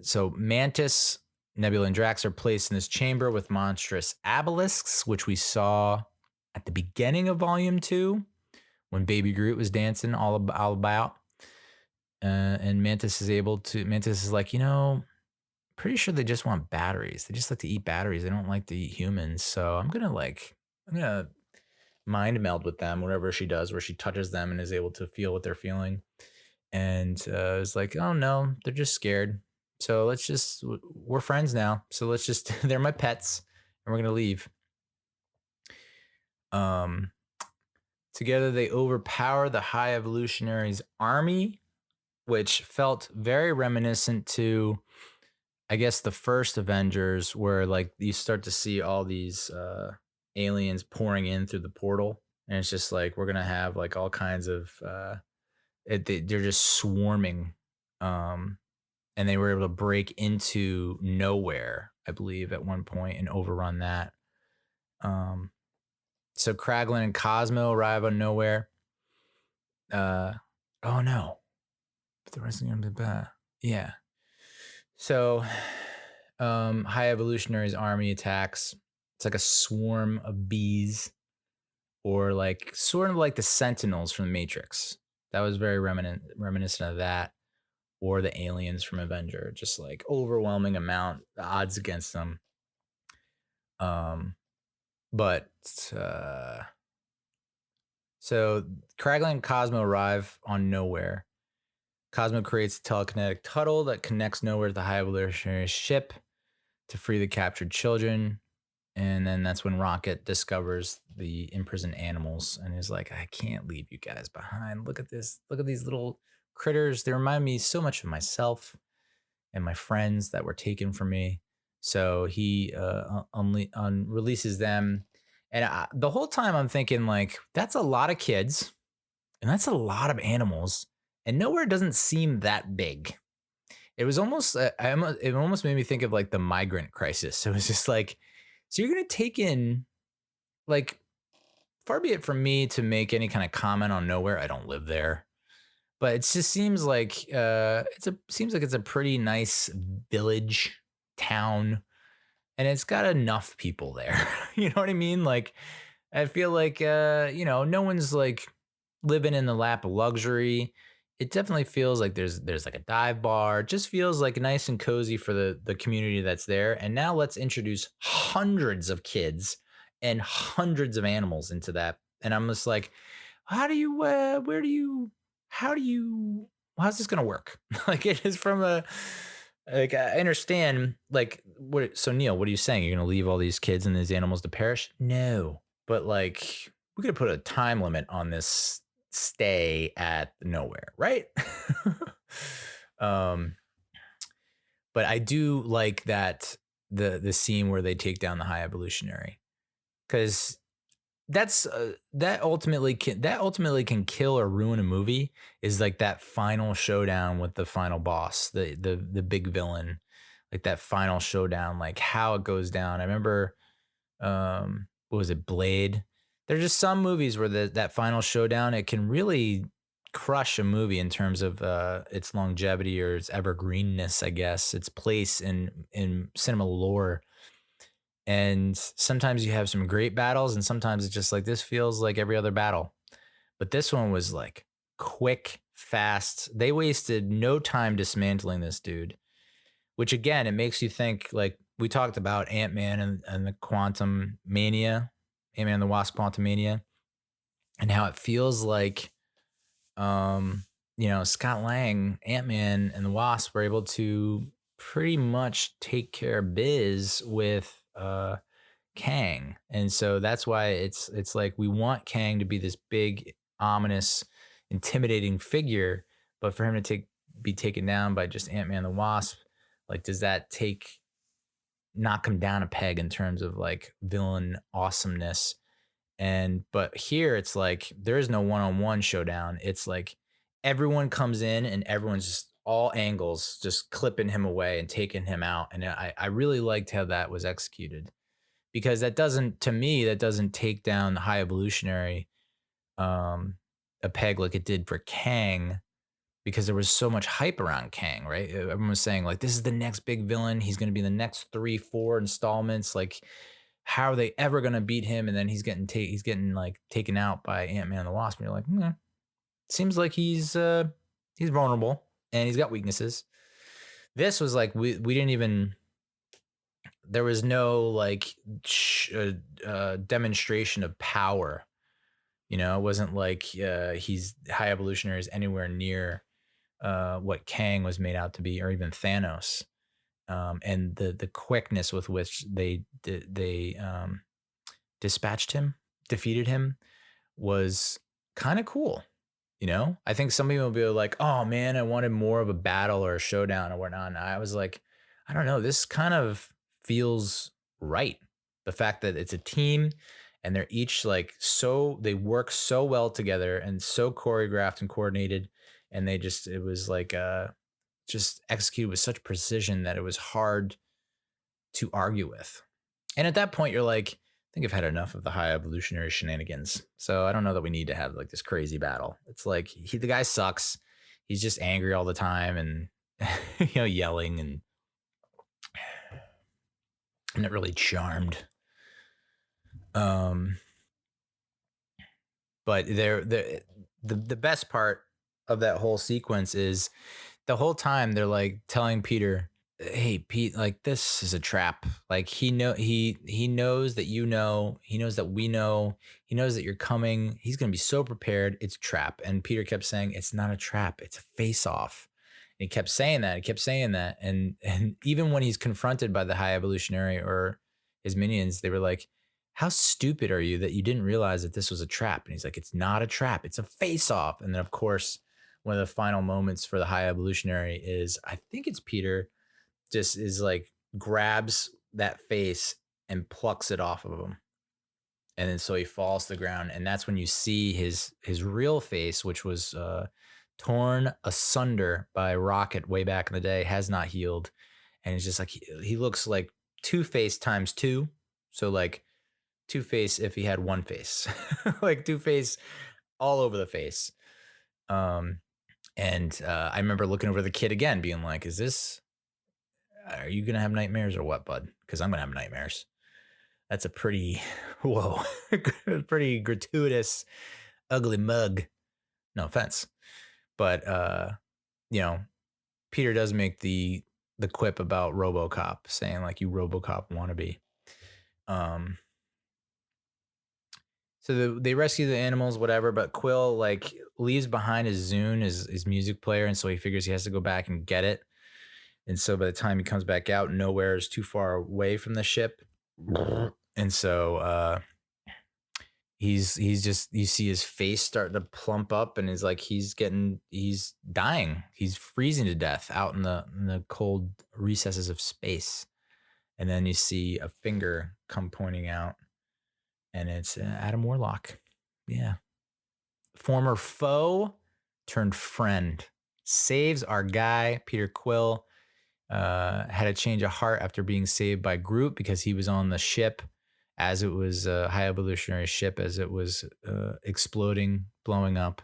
So Mantis, Nebula, and Drax are placed in this chamber with monstrous obelisks, which we saw at the beginning of Volume 2 when Baby Groot was dancing all about. And Mantis is like, pretty sure they just want batteries. They just like to eat batteries. They don't like to eat humans. So I'm going to mind meld with them, whatever she does, where she touches them and is able to feel what they're feeling. And it's like, oh no, they're just scared. So we're friends now. So they're my pets and we're going to leave. Together they overpower the High Evolutionaries' army, which felt very reminiscent to, I guess, the first Avengers, where like you start to see all these aliens pouring in through the portal. And it's just like, we're going to have like all kinds of, they're just swarming. And they were able to break into Nowhere, I believe, at one point and overrun that. So Kraglin and Cosmo arrive on Nowhere. Oh no. But the rest of them did bad. Yeah. So High Evolutionary's army attacks. It's like a swarm of bees, or like sort of like the Sentinels from the Matrix. That was very reminiscent of that. Or the aliens from Avenger, just like overwhelming amount, the odds against them. So Kraglin and Cosmo arrive on Nowhere. Cosmo creates a telekinetic tunnel that connects Nowhere to the High Evolutionary ship to free the captured children. And then that's when Rocket discovers the imprisoned animals and is like, I can't leave you guys behind. Look at this. Look at these little critters. They remind me so much of myself and my friends that were taken from me. So he releases them. And the whole time I'm thinking, like, that's a lot of kids and that's a lot of animals. And Nowhere doesn't seem that big. It was almost, it almost made me think of like the migrant crisis. So it was just like, so you're going to take in, like, far be it from me to make any kind of comment on Nowhere. I don't live there. But it just seems like it's a pretty nice village, town, and it's got enough people there. You know what I mean? Like, I feel like no one's like living in the lap of luxury. It definitely feels like there's like a dive bar. It just feels like nice and cozy for the community that's there. And now let's introduce hundreds of kids and hundreds of animals into that. And I'm just like, how's this gonna work? Like, it is from I understand, like, so Neal, what are you saying? You're gonna leave all these kids and these animals to perish? No, but like, we're gonna put a time limit on this stay at Nowhere, right? But I do like that the scene where they take down the High Evolutionary, because that ultimately can kill or ruin a movie, is like that final showdown with the final boss, the big villain, like that final showdown, like how it goes down. I remember, what was it, Blade? There's just some movies where that final showdown, it can really crush a movie in terms of its longevity or its evergreenness, I guess, its place in cinema lore. And sometimes you have some great battles, and sometimes it's just like, this feels like every other battle. But this one was like quick, fast. They wasted no time dismantling this dude, which again, it makes you think, like we talked about Ant-Man and the Quantum Mania, Ant-Man and the Wasp Quantum Mania, and how it feels like, Scott Lang, Ant-Man and the Wasp were able to pretty much take care of biz with Kang. And so that's why it's like, we want Kang to be this big, ominous, intimidating figure, but for him to be taken down by just Ant-Man and the Wasp, like, does that take knock him down a peg in terms of like villain awesomeness. But here it's like there is no one-on-one showdown. It's like everyone comes in and everyone's just all angles just clipping him away and taking him out. And I really liked how that was executed, because that doesn't take down the High Evolutionary a peg like it did for Kang, because there was so much hype around Kang, right? Everyone was saying like, this is the next big villain. He's going to be the next 3-4 installments. Like, how are they ever going to beat him? And then he's getting like taken out by Ant-Man and the Wasp. And you're like, seems like he's vulnerable and he's got weaknesses. This was like, we didn't even, there was no like demonstration of power. You know, it wasn't like he's High Evolutionary is anywhere near what Kang was made out to be, or even Thanos. And the quickness with which they dispatched him, defeated him, was kind of cool. You know, I think some people will be like, oh man, I wanted more of a battle or a showdown or whatnot. And I was like, I don't know, this kind of feels right. The fact that it's a team and they're each like, they work so well together and so choreographed and coordinated. And it was like, just executed with such precision that it was hard to argue with. And at that point, you're like, I think I've had enough of the High Evolutionary shenanigans. So I don't know that we need to have like this crazy battle. It's like the guy sucks. He's just angry all the time and yelling, and I'm not really charmed. But the best part of that whole sequence is the whole time they're like telling Peter, hey Pete, like this is a trap. Like he knows that he knows that we know, he knows that you're coming. He's gonna be so prepared. It's a trap. And Peter kept saying, it's not a trap, it's a face-off. And he kept saying that. And even when he's confronted by the High Evolutionary or his minions, they were like, how stupid are you that you didn't realize that this was a trap? And he's like, it's not a trap, it's a face-off. And then of course, one of the final moments for the High Evolutionary is, I think it's Peter, just is like grabs that face and plucks it off of him. And then so he falls to the ground. And that's when you see his real face, which was torn asunder by Rocket way back in the day, has not healed. And it's just like, he looks like Two-Face times 2. So like Two-Face if he had one face, like Two-Face all over the face. And I remember looking over the kid again, being like, are you going to have nightmares or what, bud? Because I'm going to have nightmares. That's a pretty, pretty gratuitous, ugly mug. No offense. But, Peter does make the quip about RoboCop, saying like, you RoboCop wannabe. So they rescue the animals, whatever, but Quill like leaves behind his Zune, his music player. And so he figures he has to go back and get it. And so by the time he comes back out, nowhere is too far away from the ship. And so he's just, you see his face starting to plump up, and is like, he's dying. He's freezing to death out in the cold recesses of space. And then you see a finger come pointing out, and it's Adam Warlock. Yeah. Former foe turned friend. Saves our guy, Peter Quill. Had a change of heart after being saved by Groot, because he was on the ship as it was a High Evolutionary ship, as it was exploding, blowing up.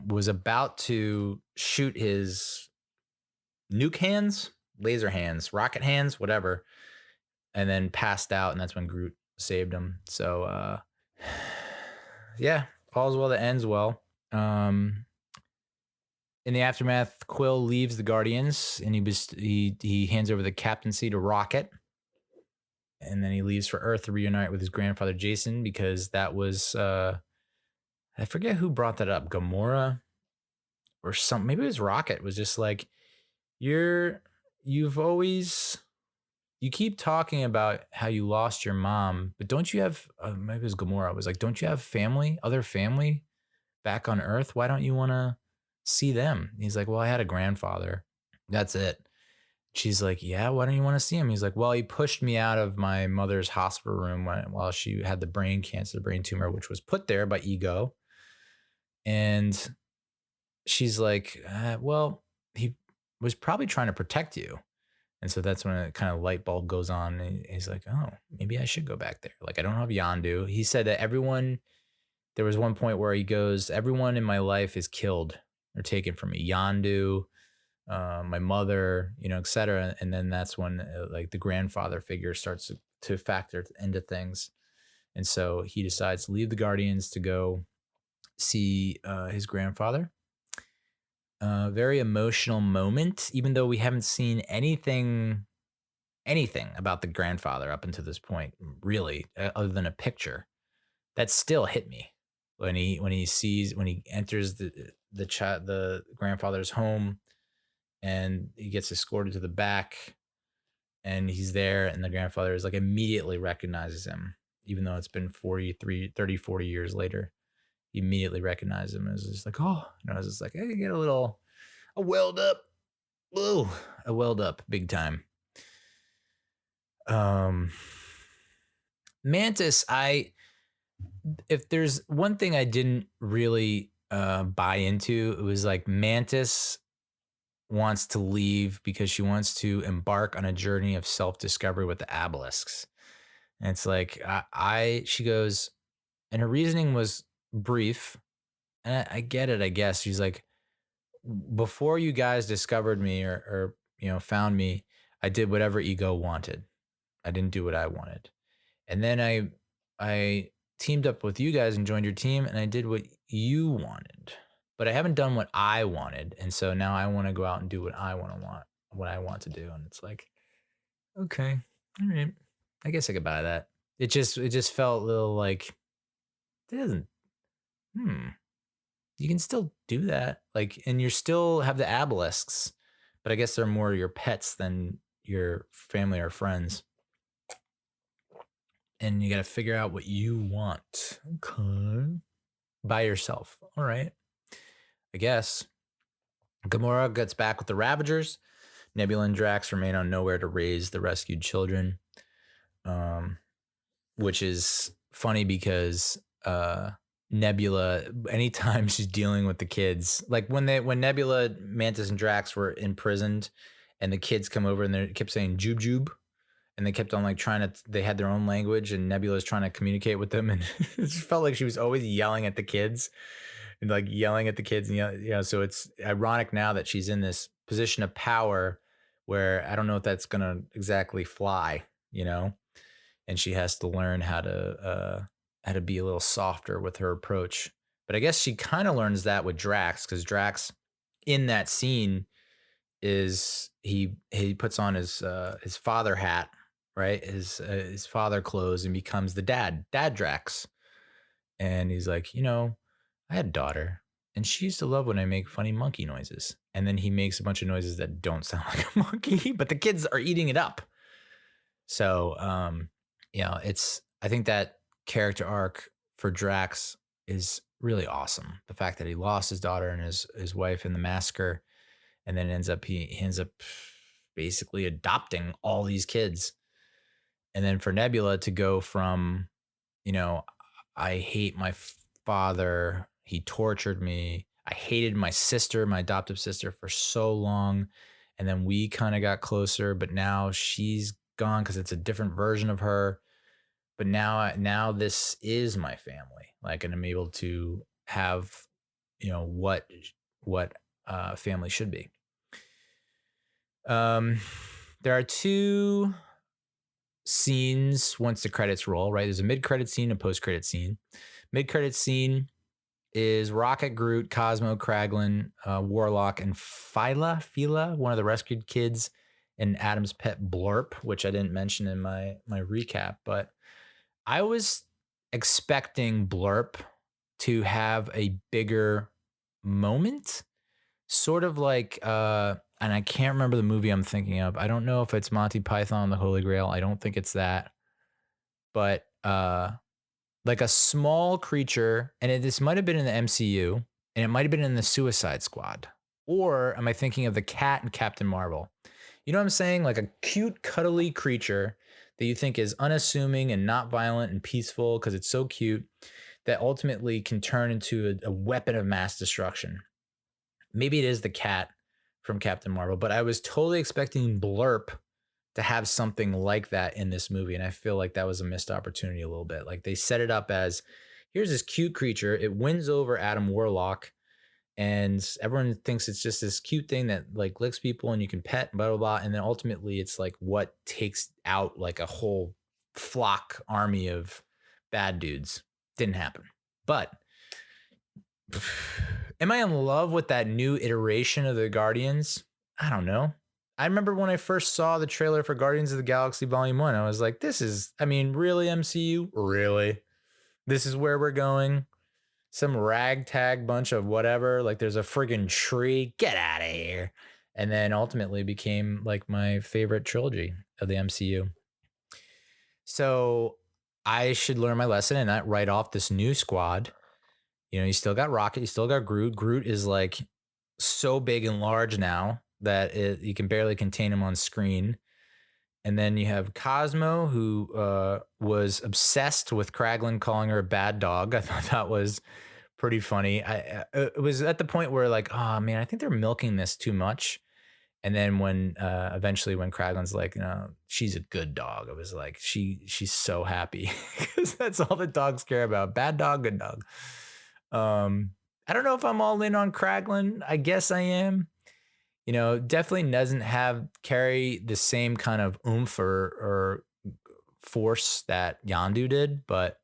Was about to shoot his nuke hands, laser hands, rocket hands, whatever, and then passed out, and that's when Groot saved him. So yeah, all's well that ends well. In the aftermath, Quill leaves the Guardians, and he hands over the captaincy to Rocket. And then he leaves for Earth to reunite with his grandfather Jason, because that was I forget who brought that up, Gamora or something. Maybe it was Rocket. Was just like, you keep talking about how you lost your mom, but don't you have maybe it was Gamora. Was like, don't you have other family back on Earth? Why don't you want to see them? He's like, well, I had a grandfather. That's it. she's like, yeah, why don't you want to see him? He's like, well, he pushed me out of my mother's hospital room while she had the brain cancer, the brain tumor, which was put there by ego. And she's like, well, he was probably trying to protect you. And so that's when a kind of light bulb goes on. And he's like, oh, maybe I should go back there. Like, I don't have Yondu. He said that there was one point where he goes, everyone in my life is killed or taken from me. Yondu, my mother, et cetera. And then that's when like the grandfather figure starts to factor into things. And so he decides to leave the Guardians to go see his grandfather. Very emotional moment, even though we haven't seen anything about the grandfather up until this point, really, other than a picture. That still hit me when he enters the grandfather's home, and he gets escorted to the back, and he's there, and the grandfather is like immediately recognizes him, even though it's been 40 years later. He immediately recognized him as just like, oh, and I was just like, hey, get a welled up, whoa, a welled up big time. Mantis, if there's one thing I didn't really buy into, it was like Mantis wants to leave because she wants to embark on a journey of self-discovery with the Abelisks. And it's like, she goes, and her reasoning was brief. And I get it, I guess. She's like, before you guys discovered me or found me, I did whatever ego wanted. I didn't do what I wanted. And then I teamed up with you guys and joined your team, and I did what you wanted. But I haven't done what I wanted. And so now I want to go out and do what I want to do. And it's like, okay, all right. I guess I could buy that. It just felt a little like, it doesn't, you can still do that. Like, and you still have the Abelisks, but I guess they're more your pets than your family or friends. And you got to figure out what you want. Okay. By yourself. All right. I guess. Gamora gets back with the Ravagers. Nebula and Drax remain on nowhere to raise the rescued children. Which is funny because Nebula, anytime she's dealing with the kids, like when Nebula, Mantis, and Drax were imprisoned, and the kids come over and they kept saying "joob joob," and they kept on like they had their own language, and Nebula's trying to communicate with them, and it just felt like she was always yelling at the kids, and so it's ironic now that she's in this position of power where I don't know if that's gonna exactly fly, and she has to learn how to be a little softer with her approach. But I guess she kind of learns that with Drax, because Drax in that scene is he puts on his father hat, right? His father clothes, and becomes the dad Drax. And he's like, I had a daughter, and she used to love when I make funny monkey noises. And then he makes a bunch of noises that don't sound like a monkey, but the kids are eating it up. So, I think that character arc for Drax is really awesome. The fact that he lost his daughter and his wife in the massacre, and then he ends up basically adopting all these kids. And then for Nebula to go from, I hate my father, he tortured me, I hated my adoptive sister for so long, and then we kind of got closer, but now she's gone because it's a different version of her. But now this is my family. Like, and I'm able to have, what family should be. There are two scenes once the credits roll, right? There's a mid-credit scene, a post-credit scene. Mid-credit scene is Rocket, Groot, Cosmo, Kraglin, Warlock, and Phyla, one of the rescued kids, and Adam's pet Blurp, which I didn't mention in my recap, but I was expecting Blurp to have a bigger moment, sort of like, and I can't remember the movie I'm thinking of. I don't know if it's Monty Python and the Holy Grail. I don't think it's that, but like a small creature, and this might have been in the MCU, and it might have been in the Suicide Squad. Or am I thinking of the cat in Captain Marvel? You know what I'm saying? Like a cute, cuddly creature that you think is unassuming and not violent and peaceful because it's so cute, that ultimately can turn into a weapon of mass destruction. Maybe it is the cat from Captain Marvel, but I was totally expecting Blurp to have something like that in this movie. And I feel like that was a missed opportunity a little bit. Like they set it up as, here's this cute creature. It wins over Adam Warlock, and everyone thinks it's just this cute thing that like licks people and you can pet, blah, blah, blah. And then ultimately it's like what takes out like a whole flock army of bad dudes. Didn't happen. But am I in love with that new iteration of the Guardians? I don't know. I remember when I first saw the trailer for Guardians of the Galaxy Volume 1, I was like, this is, I mean, really, MCU? Really? This is where we're going? Some ragtag bunch of whatever, like there's a friggin' tree, get out of here. And then ultimately became like my favorite trilogy of the MCU. So I should learn my lesson and not write off this new squad. You know, you still got Rocket, you still got Groot. Groot is like so big and large now that you can barely contain him on screen. And then you have Cosmo, who was obsessed with Kraglin calling her a bad dog. I thought that was pretty funny. It was at the point where like, oh man, I think they're milking this too much. And then when eventually when Kraglin's like, you know, she's a good dog, it was like she's so happy because that's all the dogs care about. Bad dog, good dog. I don't know if I'm all in on Kraglin. I guess I am. You know, definitely doesn't carry the same kind of oomph or force that Yondu did, but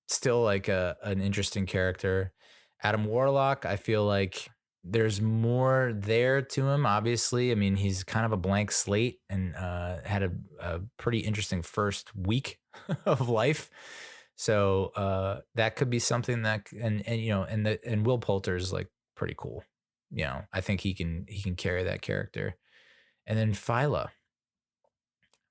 still like an interesting character. Adam Warlock, I feel like there's more there to him. Obviously, I mean, he's kind of a blank slate and had a pretty interesting first week of life. So that could be something that, and you know, and Will Poulter is like pretty cool. You know, I think he can carry that character. And then Phyla.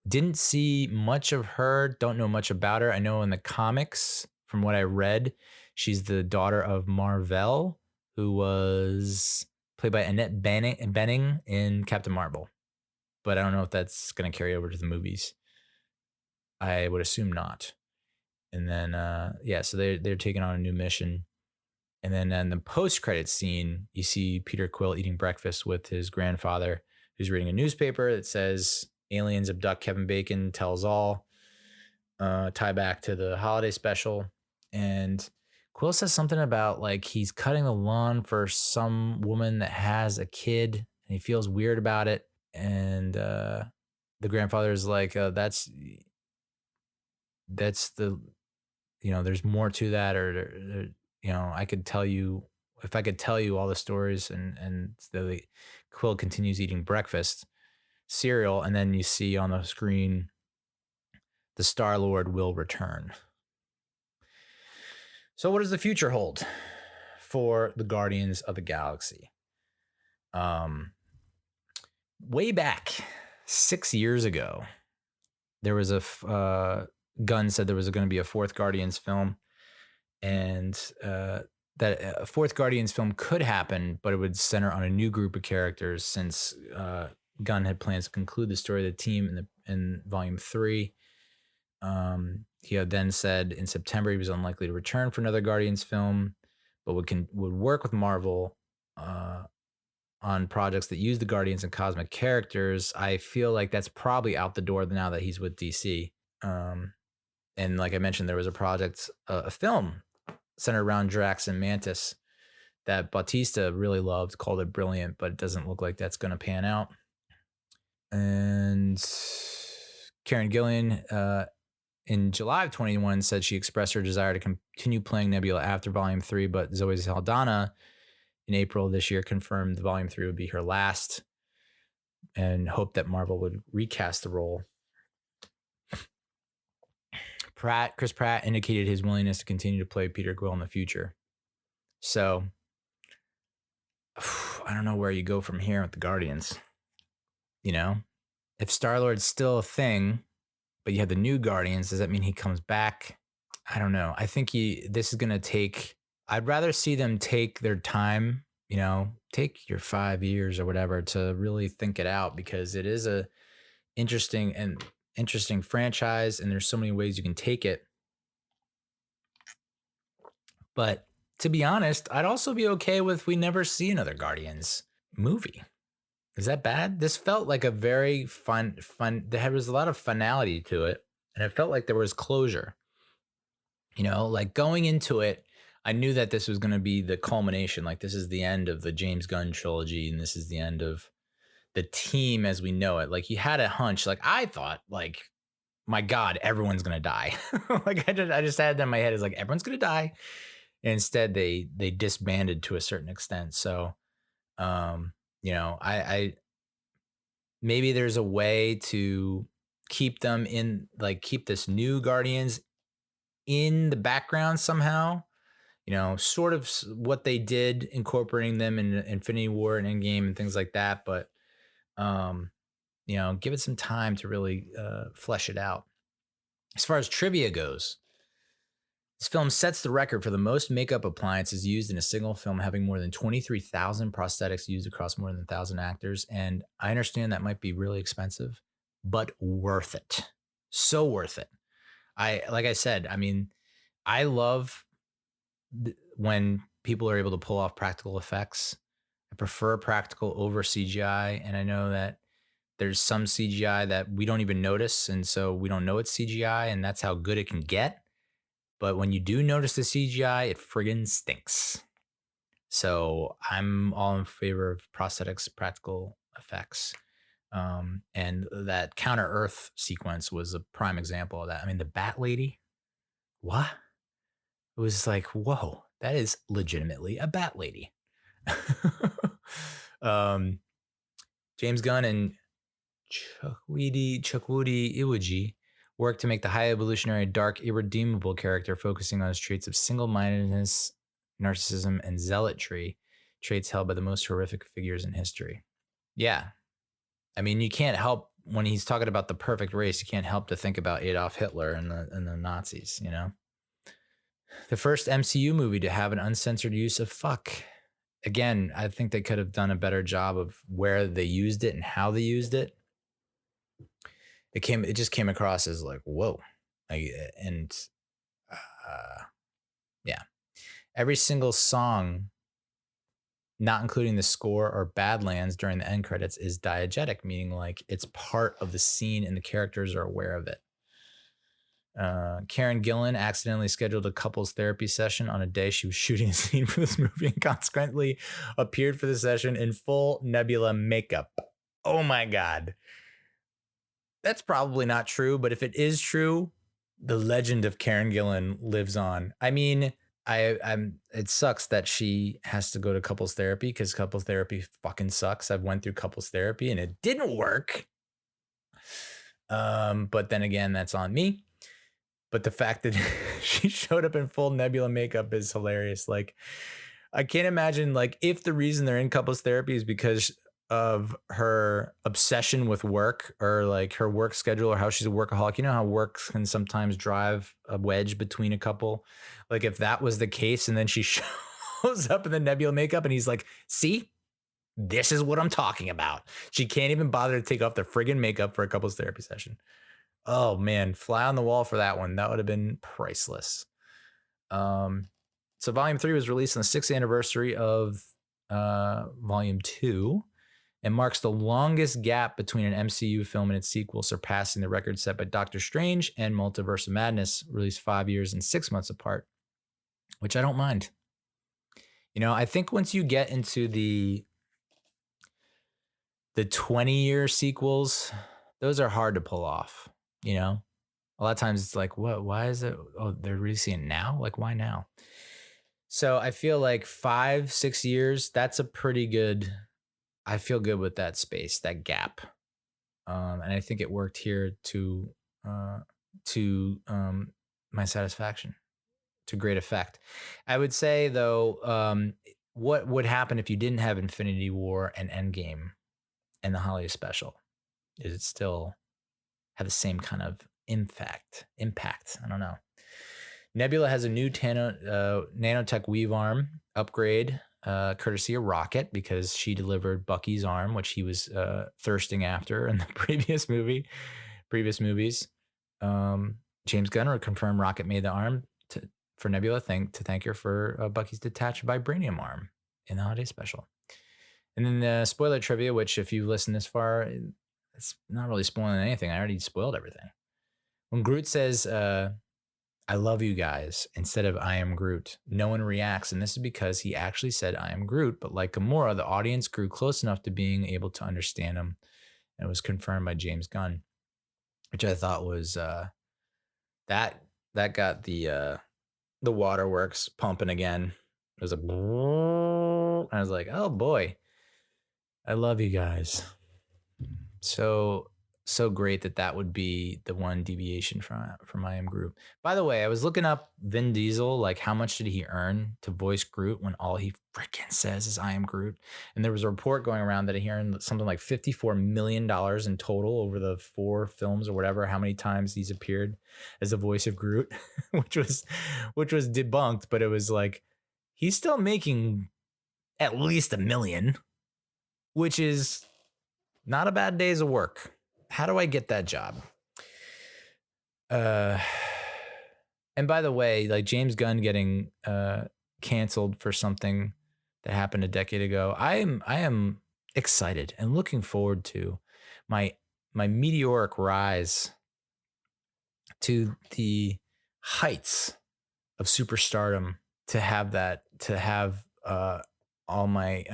Didn't see much of her, don't know much about her. I know in the comics, from what I read, she's the daughter of Marvel, who was played by Annette Bening in Captain Marvel. But I don't know if that's going to carry over to the movies. I would assume not. And then, so they're taking on a new mission. And then in the post-credit scene, you see Peter Quill eating breakfast with his grandfather, who's reading a newspaper that says aliens abduct Kevin Bacon, tells all, tie back to the holiday special. And Quill says something about like he's cutting the lawn for some woman that has a kid and he feels weird about it. And the grandfather is like, that's the, you know, there's more to that, or you know, I could tell you, if I could tell you all the stories. And the Quill continues eating breakfast cereal, and then you see on the screen the Star-Lord will return. So what does the future hold for the Guardians of the Galaxy? Way back 6 years ago, there was Gunn said there was going to be a fourth Guardians film, and that a fourth Guardians film could happen, but it would center on a new group of characters, since Gunn had plans to conclude the story of the team in Volume 3. He had then said in September he was unlikely to return for another Guardians film, but would work with Marvel on projects that use the Guardians and cosmic characters. I feel like that's probably out the door now that he's with DC. And like I mentioned, there was a project, a film centered around Drax and Mantis that Bautista really loved, called it brilliant, but it doesn't look like that's going to pan out. And Karen Gillan in July of 2021 said she expressed her desire to continue playing Nebula after Volume 3, but Zoe Saldaña in April this year confirmed Volume 3 would be her last and hoped that Marvel would recast the role. Chris Pratt indicated his willingness to continue to play Peter Quill in the future. So I don't know where you go from here with the Guardians. You know, if Star-Lord's still a thing, but you have the new Guardians, does that mean he comes back? I don't know. I think this is going to take, I'd rather see them take their time take your 5 years or whatever to really think it out, because it is a interesting franchise, and there's so many ways you can take it. But to be honest, I'd also be okay with we never see another Guardians movie. Is that bad? This felt like a very fun. There was a lot of finality to it, and it felt like there was closure. Like going into it, I knew that this was going to be the culmination. Like, this is the end of the James Gunn trilogy, and this is the end of the team as we know it. Like, you had a hunch. Like, I thought, like, my God, everyone's going to die. Like, I just had that in my head, is like, everyone's going to die. And instead, they disbanded to a certain extent. So, I maybe there's a way to keep them in, like, keep this new Guardians in the background somehow, sort of what they did, incorporating them in Infinity War and Endgame and things like that. But, give it some time to really flesh it out. As far as trivia goes, this film sets the record for the most makeup appliances used in a single film, having more than 23,000 prosthetics used across more than 1,000 actors. And I understand that might be really expensive, but worth it. So worth it. Like I said, I mean, I love when people are able to pull off practical effects. I prefer practical over CGI. And I know that there's some CGI that we don't even notice. And so we don't know it's CGI, and that's how good it can get. But when you do notice the CGI, it friggin' stinks. So I'm all in favor of prosthetics, practical effects. And that Counter Earth sequence was a prime example of that. I mean, the Bat Lady, what? It was like, whoa, that is legitimately a Bat Lady. James Gunn and Chukwudi Iwuji worked to make the high evolutionary, dark, irredeemable character, focusing on his traits of single-mindedness, narcissism, and zealotry, traits held by the most horrific figures in history. Yeah. I mean, you can't help, when he's talking about the perfect race, you can't help to think about Adolf Hitler and the Nazis, The first MCU movie to have an uncensored use of fuck. Again, I think they could have done a better job of where they used it and how they used it. It just came across as like, whoa. Yeah. Every single song, not including the score or Badlands during the end credits, is diegetic, meaning like it's part of the scene and the characters are aware of it. Karen Gillan accidentally scheduled a couples therapy session on a day she was shooting a scene for this movie, and consequently appeared for the session in full Nebula makeup. Oh my God. That's probably not true, but if it is true, the legend of Karen Gillan lives on. I mean, it sucks that she has to go to couples therapy, because couples therapy fucking sucks. I've went through couples therapy and it didn't work. But then again, that's on me. But the fact that she showed up in full Nebula makeup is hilarious. Like, I can't imagine, like, if the reason they're in couples therapy is because of her obsession with work, or like her work schedule, or how she's a workaholic. You know how work can sometimes drive a wedge between a couple. Like, if that was the case, and then she shows up in the Nebula makeup and he's like, see, this is what I'm talking about. She can't even bother to take off the friggin' makeup for a couples therapy session. Oh man, fly on the wall for that one. That would have been priceless. So Volume 3 was released on the 6th anniversary of Volume 2, and marks the longest gap between an MCU film and its sequel, surpassing the record set by Doctor Strange and Multiverse of Madness, released 5 years and 6 months apart, which I don't mind. I think once you get into the 20-year sequels, those are hard to pull off. A lot of times it's like, what? Why is it? Oh, they're releasing it now? Like, why now? So I feel like 5-6 years, that's a pretty good. I feel good with that space, that gap. And I think it worked here to my satisfaction, to great effect. I would say, though, what would happen if you didn't have Infinity War and Endgame and the holiday special? Is it still have the same kind of impact? I don't know. Nebula has a new nanotech weave arm upgrade, courtesy of Rocket, because she delivered Bucky's arm, which he was thirsting after in the previous movies. James Gunn confirmed Rocket made the arm for Nebula to thank her for Bucky's detached vibranium arm in the holiday special. And then the spoiler trivia, which if you listen this far, it's not really spoiling anything. I already spoiled everything. When Groot says, I love you guys, instead of I am Groot, no one reacts. And this is because he actually said I am Groot. But like Gamora, the audience grew close enough to being able to understand him. And it was confirmed by James Gunn, which I thought was that got the waterworks pumping again. It was I was like, oh boy, I love you guys. So great that would be the one deviation from I Am Groot. By the way, I was looking up Vin Diesel, like how much did he earn to voice Groot when all he freaking says is I am Groot? And there was a report going around that he earned something like $54 million in total over the 4 films or whatever, how many times he's appeared as the voice of Groot, which was debunked, but it was like he's still making at least $1 million, which is not a bad day's of work. How do I get that job? And by the way, like James Gunn getting canceled for something that happened a decade ago, I am excited and looking forward to my meteoric rise to the heights of superstardom, to have all my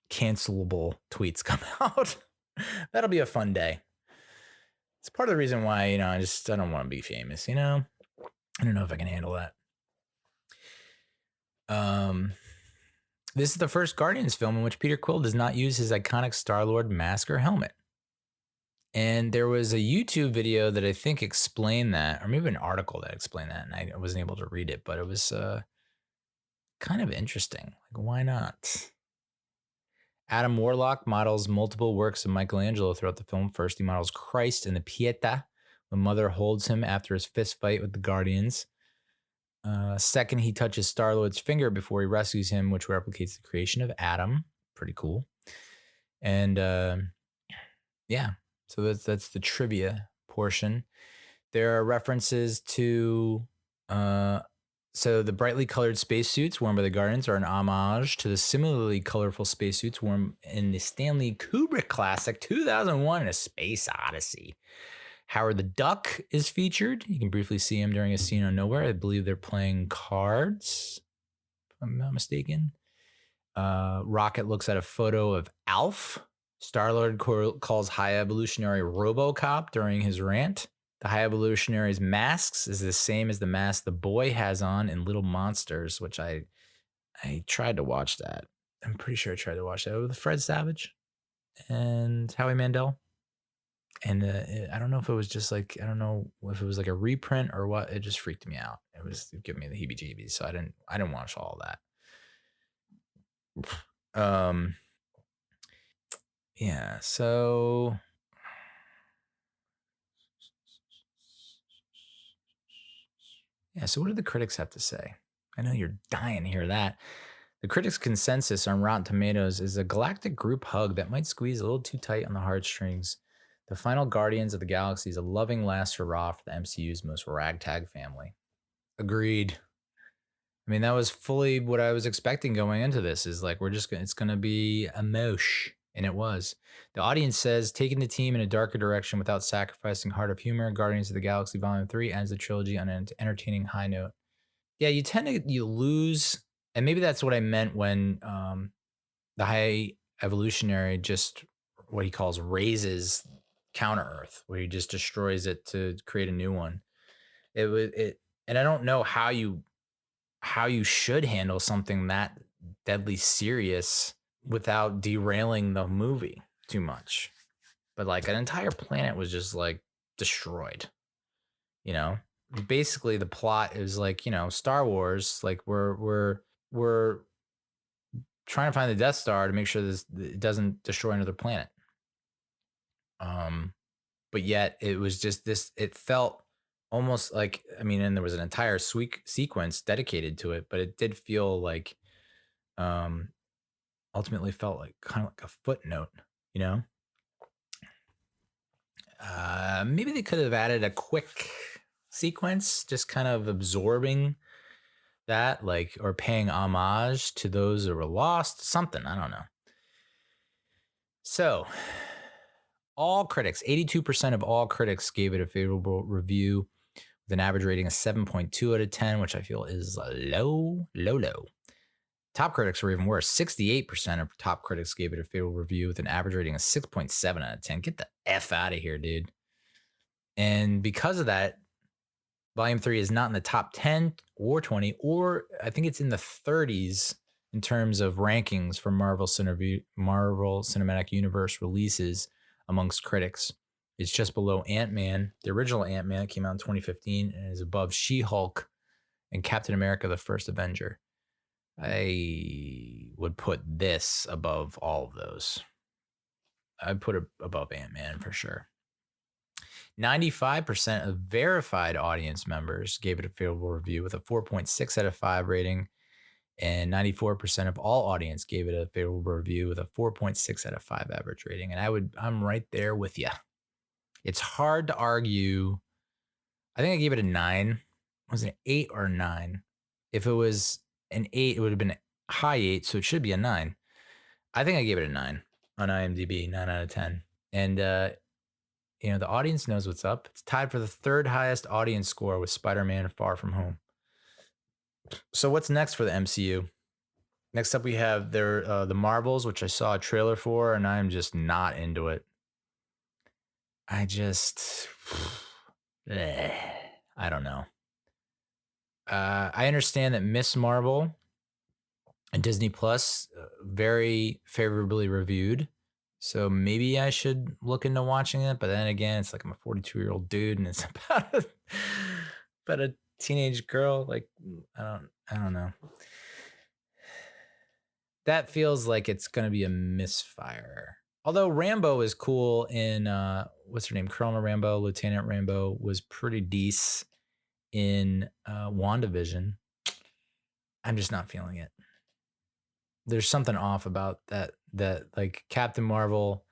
cancelable tweets come out. That'll be a fun day. It's part of the reason why, I don't want to be famous, I don't know if I can handle that. This is the first Guardians film in which Peter Quill does not use his iconic Star-Lord mask or helmet. And there was a YouTube video that I think explained that, or maybe an article that explained that, and I wasn't able to read it, but it was kind of interesting. Like, why not? Adam Warlock models multiple works of Michelangelo throughout the film. First, he models Christ in the Pietà, when Mother holds him after his fist fight with the Guardians. Second, he touches Star-Lord's finger before he rescues him, which replicates the creation of Adam. Pretty cool. And yeah, so that's the trivia portion. There are references to so the brightly colored spacesuits worn by the Guardians are an homage to the similarly colorful spacesuits worn in the Stanley Kubrick classic 2001: A Space Odyssey. Howard the Duck is featured. You can briefly see him during a scene on Nowhere. I believe they're playing cards, if I'm not mistaken. Rocket looks at a photo of Alf. Star-Lord calls High Evolutionary RoboCop during his rant. The High Evolutionary's masks is the same as the mask the boy has on in Little Monsters, which I tried to watch that. I'm pretty sure I tried to watch that with Fred Savage and Howie Mandel. And I don't know if it was just like, I don't know if it was like a reprint or what. It just freaked me out. It was giving me the heebie-jeebies. So I didn't watch all that. Yeah, so what do the critics have to say? I know you're dying to hear that. The critics' consensus on Rotten Tomatoes is a galactic group hug that might squeeze a little too tight on the heartstrings. The final Guardians of the Galaxy is a loving last hurrah for the MCU's most ragtag family. Agreed. I mean, that was fully what I was expecting going into this, is like, it's going to be a mosh. And it was. The audience says, taking the team in a darker direction without sacrificing Heart of Humor, Guardians of the Galaxy Volume 3 ends the trilogy on an entertaining high note. Yeah, you lose, and maybe that's what I meant when the High Evolutionary just, what he calls, raises Counter-Earth, where he just destroys it to create a new one. And I don't know how you should handle something that deadly serious without derailing the movie too much. But like, an entire planet was just like destroyed. Basically the plot is like, Star Wars, like we're trying to find the Death Star to make sure it doesn't destroy another planet. But yet it was just this, it felt almost like, and there was an entire sequence dedicated to it, but it did feel like ultimately felt like kind of like a footnote, you know? Maybe they could have added a quick sequence, just kind of absorbing that, like, or paying homage to those that were lost, something, I don't know. So, all critics, 82% of all critics gave it a favorable review with an average rating of 7.2 out of 10, which I feel is low. Top critics were even worse. 68% of top critics gave it a favorable review with an average rating of 6.7 out of 10. Get the F out of here, dude. And because of that, Volume 3 is not in the top 10 or 20, or I think it's in the 30s in terms of rankings for Marvel Cinematic Universe releases amongst critics. It's just below Ant-Man, the original Ant-Man that came out in 2015, and is above She-Hulk and Captain America, the First Avenger. I would put this above all of those. I'd put it above Ant-Man for sure. 95% of verified audience members gave it a favorable review with a 4.6 out of 5 rating, and 94% of all audience gave it a favorable review with a 4.6 out of 5 average rating. And I'm right there with you. It's hard to argue. I think I gave it a 9. Was it an 8 or a 9? If it was an 8, it would have been a high 8, so it should be a 9. I think I gave it a 9 on IMDb, 9 out of 10. And the audience knows what's up. It's tied for the third highest audience score with Spider-Man Far From Home. So what's next for the MCU? Next up, we have the Marvels, which I saw a trailer for, and I'm just not into it. I don't know. I understand that Miss Marvel and Disney Plus very favorably reviewed. So maybe I should look into watching it. But then again, it's like I'm a 42-year-old dude and it's about a teenage girl. Like, I don't know. That feels like it's going to be a misfire. Although Rambo is cool in, what's her name? Colonel Rambo, Lieutenant Rambo was pretty decent in WandaVision. I'm just not feeling it. There's something off about that like Captain Marvel.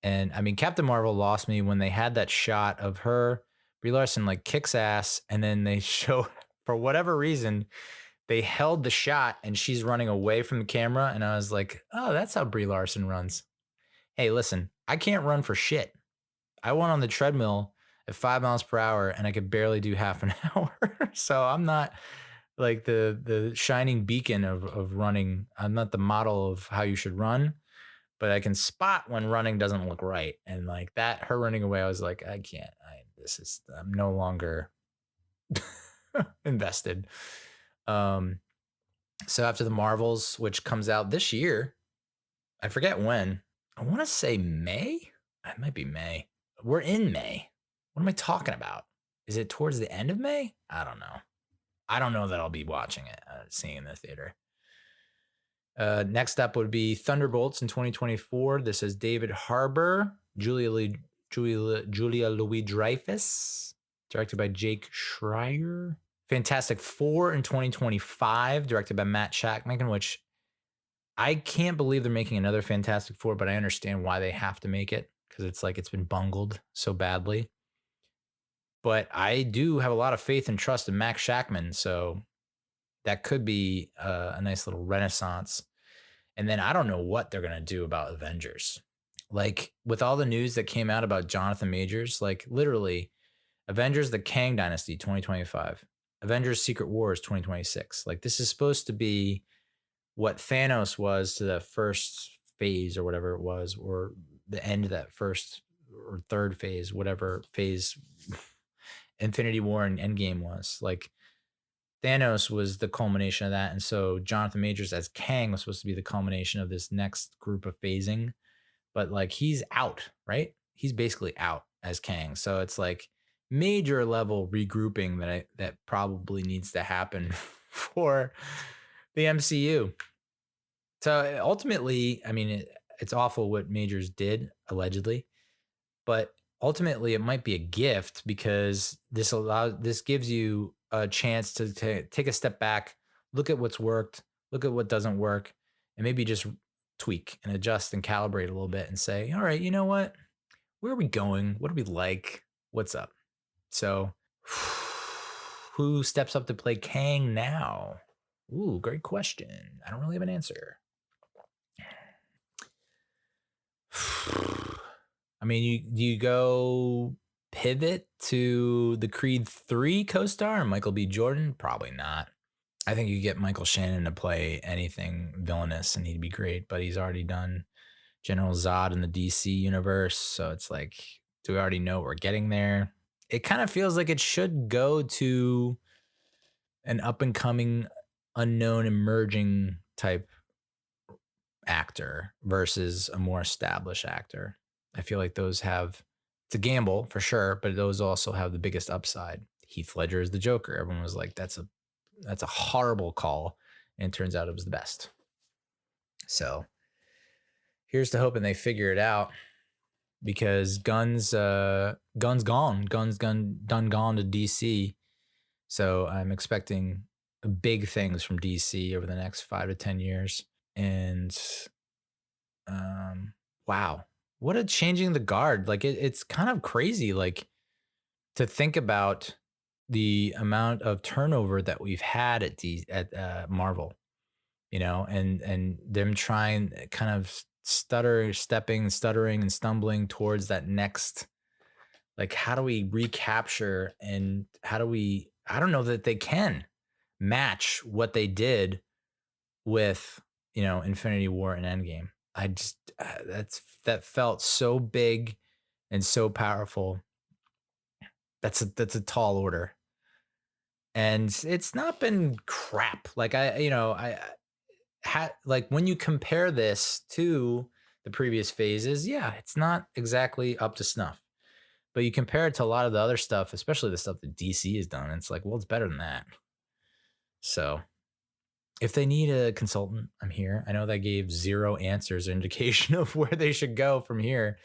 And I mean, Captain Marvel lost me when they had that shot of her, Brie Larson, like kicks ass. And then they show, for whatever reason, they held the shot and she's running away from the camera. And I was like, oh, that's how Brie Larson runs. Hey, listen, I can't run for shit. I went on the treadmill at 5 miles per hour and I could barely do half an hour. So I'm not like the shining beacon of running. I'm not the model of how you should run, but I can spot when running doesn't look right. And like that, her running away, I was like, I can't, I'm no longer invested. So after the Marvels, which comes out this year, I forget when, I want to say May. It might be May. We're in May. What am I talking about? Is it towards the end of May? I don't know. I don't know that I'll be watching it, seeing it in the theater. Next up would be Thunderbolts in 2024. This is David Harbour, Julia Louis-Dreyfus, directed by Jake Schreier. Fantastic Four in 2025, directed by Matt Shakman, which I can't believe they're making another Fantastic Four, but I understand why they have to make it because it's like it's been bungled so badly. But I do have a lot of faith and trust in Matt Shakman, so that could be a nice little renaissance. And then I don't know what they're going to do about Avengers. Like with all the news that came out about Jonathan Majors, like literally Avengers, the Kang Dynasty, 2025, Avengers Secret Wars, 2026. Like this is supposed to be what Thanos was to the first phase or whatever it was, or the end of that first or third phase, whatever phase Infinity War and Endgame was. Like Thanos was the culmination of that. And so Jonathan Majors as Kang was supposed to be the culmination of this next group of phasing. But like he's out, right? He's basically out as Kang. So it's like major level regrouping that probably needs to happen for the MCU. So ultimately, I mean, it's awful what Majors did, allegedly. But ultimately, it might be a gift because this gives you a chance to take a step back, look at what's worked, look at what doesn't work, and maybe just tweak and adjust and calibrate a little bit and say, all right, you know what? Where are we going? What do we like? What's up? So who steps up to play Kang now? Ooh, great question. I don't really have an answer. I mean, you go pivot to the Creed 3 co-star, Michael B. Jordan? Probably not. I think you get Michael Shannon to play anything villainous and he'd be great, but he's already done General Zod in the DC universe. So it's like, do we already know we're getting there? It kind of feels like it should go to an up and coming, unknown, emerging type actor versus a more established actor. I feel like those have, it's a gamble for sure, but those also have the biggest upside. Heath Ledger is the Joker. Everyone was like, that's a horrible call. And it turns out it was the best. So here's to hoping they figure it out, because Gunn's gone. Gunn's done gone to DC. So I'm expecting big things from DC over the next 5 to 10 years. And wow, what a changing the guard. Like it's kind of crazy, like, to think about the amount of turnover that we've had at Marvel, and them trying, kind of stuttering and stumbling towards that next, like, how do we recapture, and how do we, I don't know that they can match what they did with, Infinity War and Endgame. I just, that felt so big and so powerful. That's a tall order. And it's not been crap. Like I had, like, when you compare this to the previous phases, yeah, it's not exactly up to snuff. But you compare it to a lot of the other stuff, especially the stuff that DC has done, it's like, well, it's better than that. So if they need a consultant, I'm here. I know that gave zero answers or indication of where they should go from here,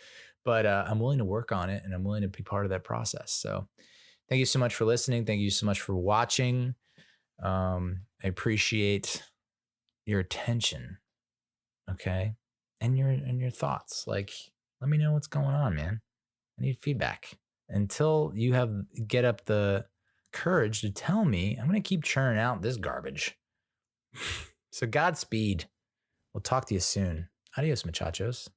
but I'm willing to work on it, and I'm willing to be part of that process. So thank you so much for listening. Thank you so much for watching. I appreciate your attention. Okay. And your thoughts. Like, let me know what's going on, man. I need feedback. Until you get up the courage to tell me, I'm going to keep churning out this garbage. So Godspeed. We'll talk to you soon. Adios, muchachos.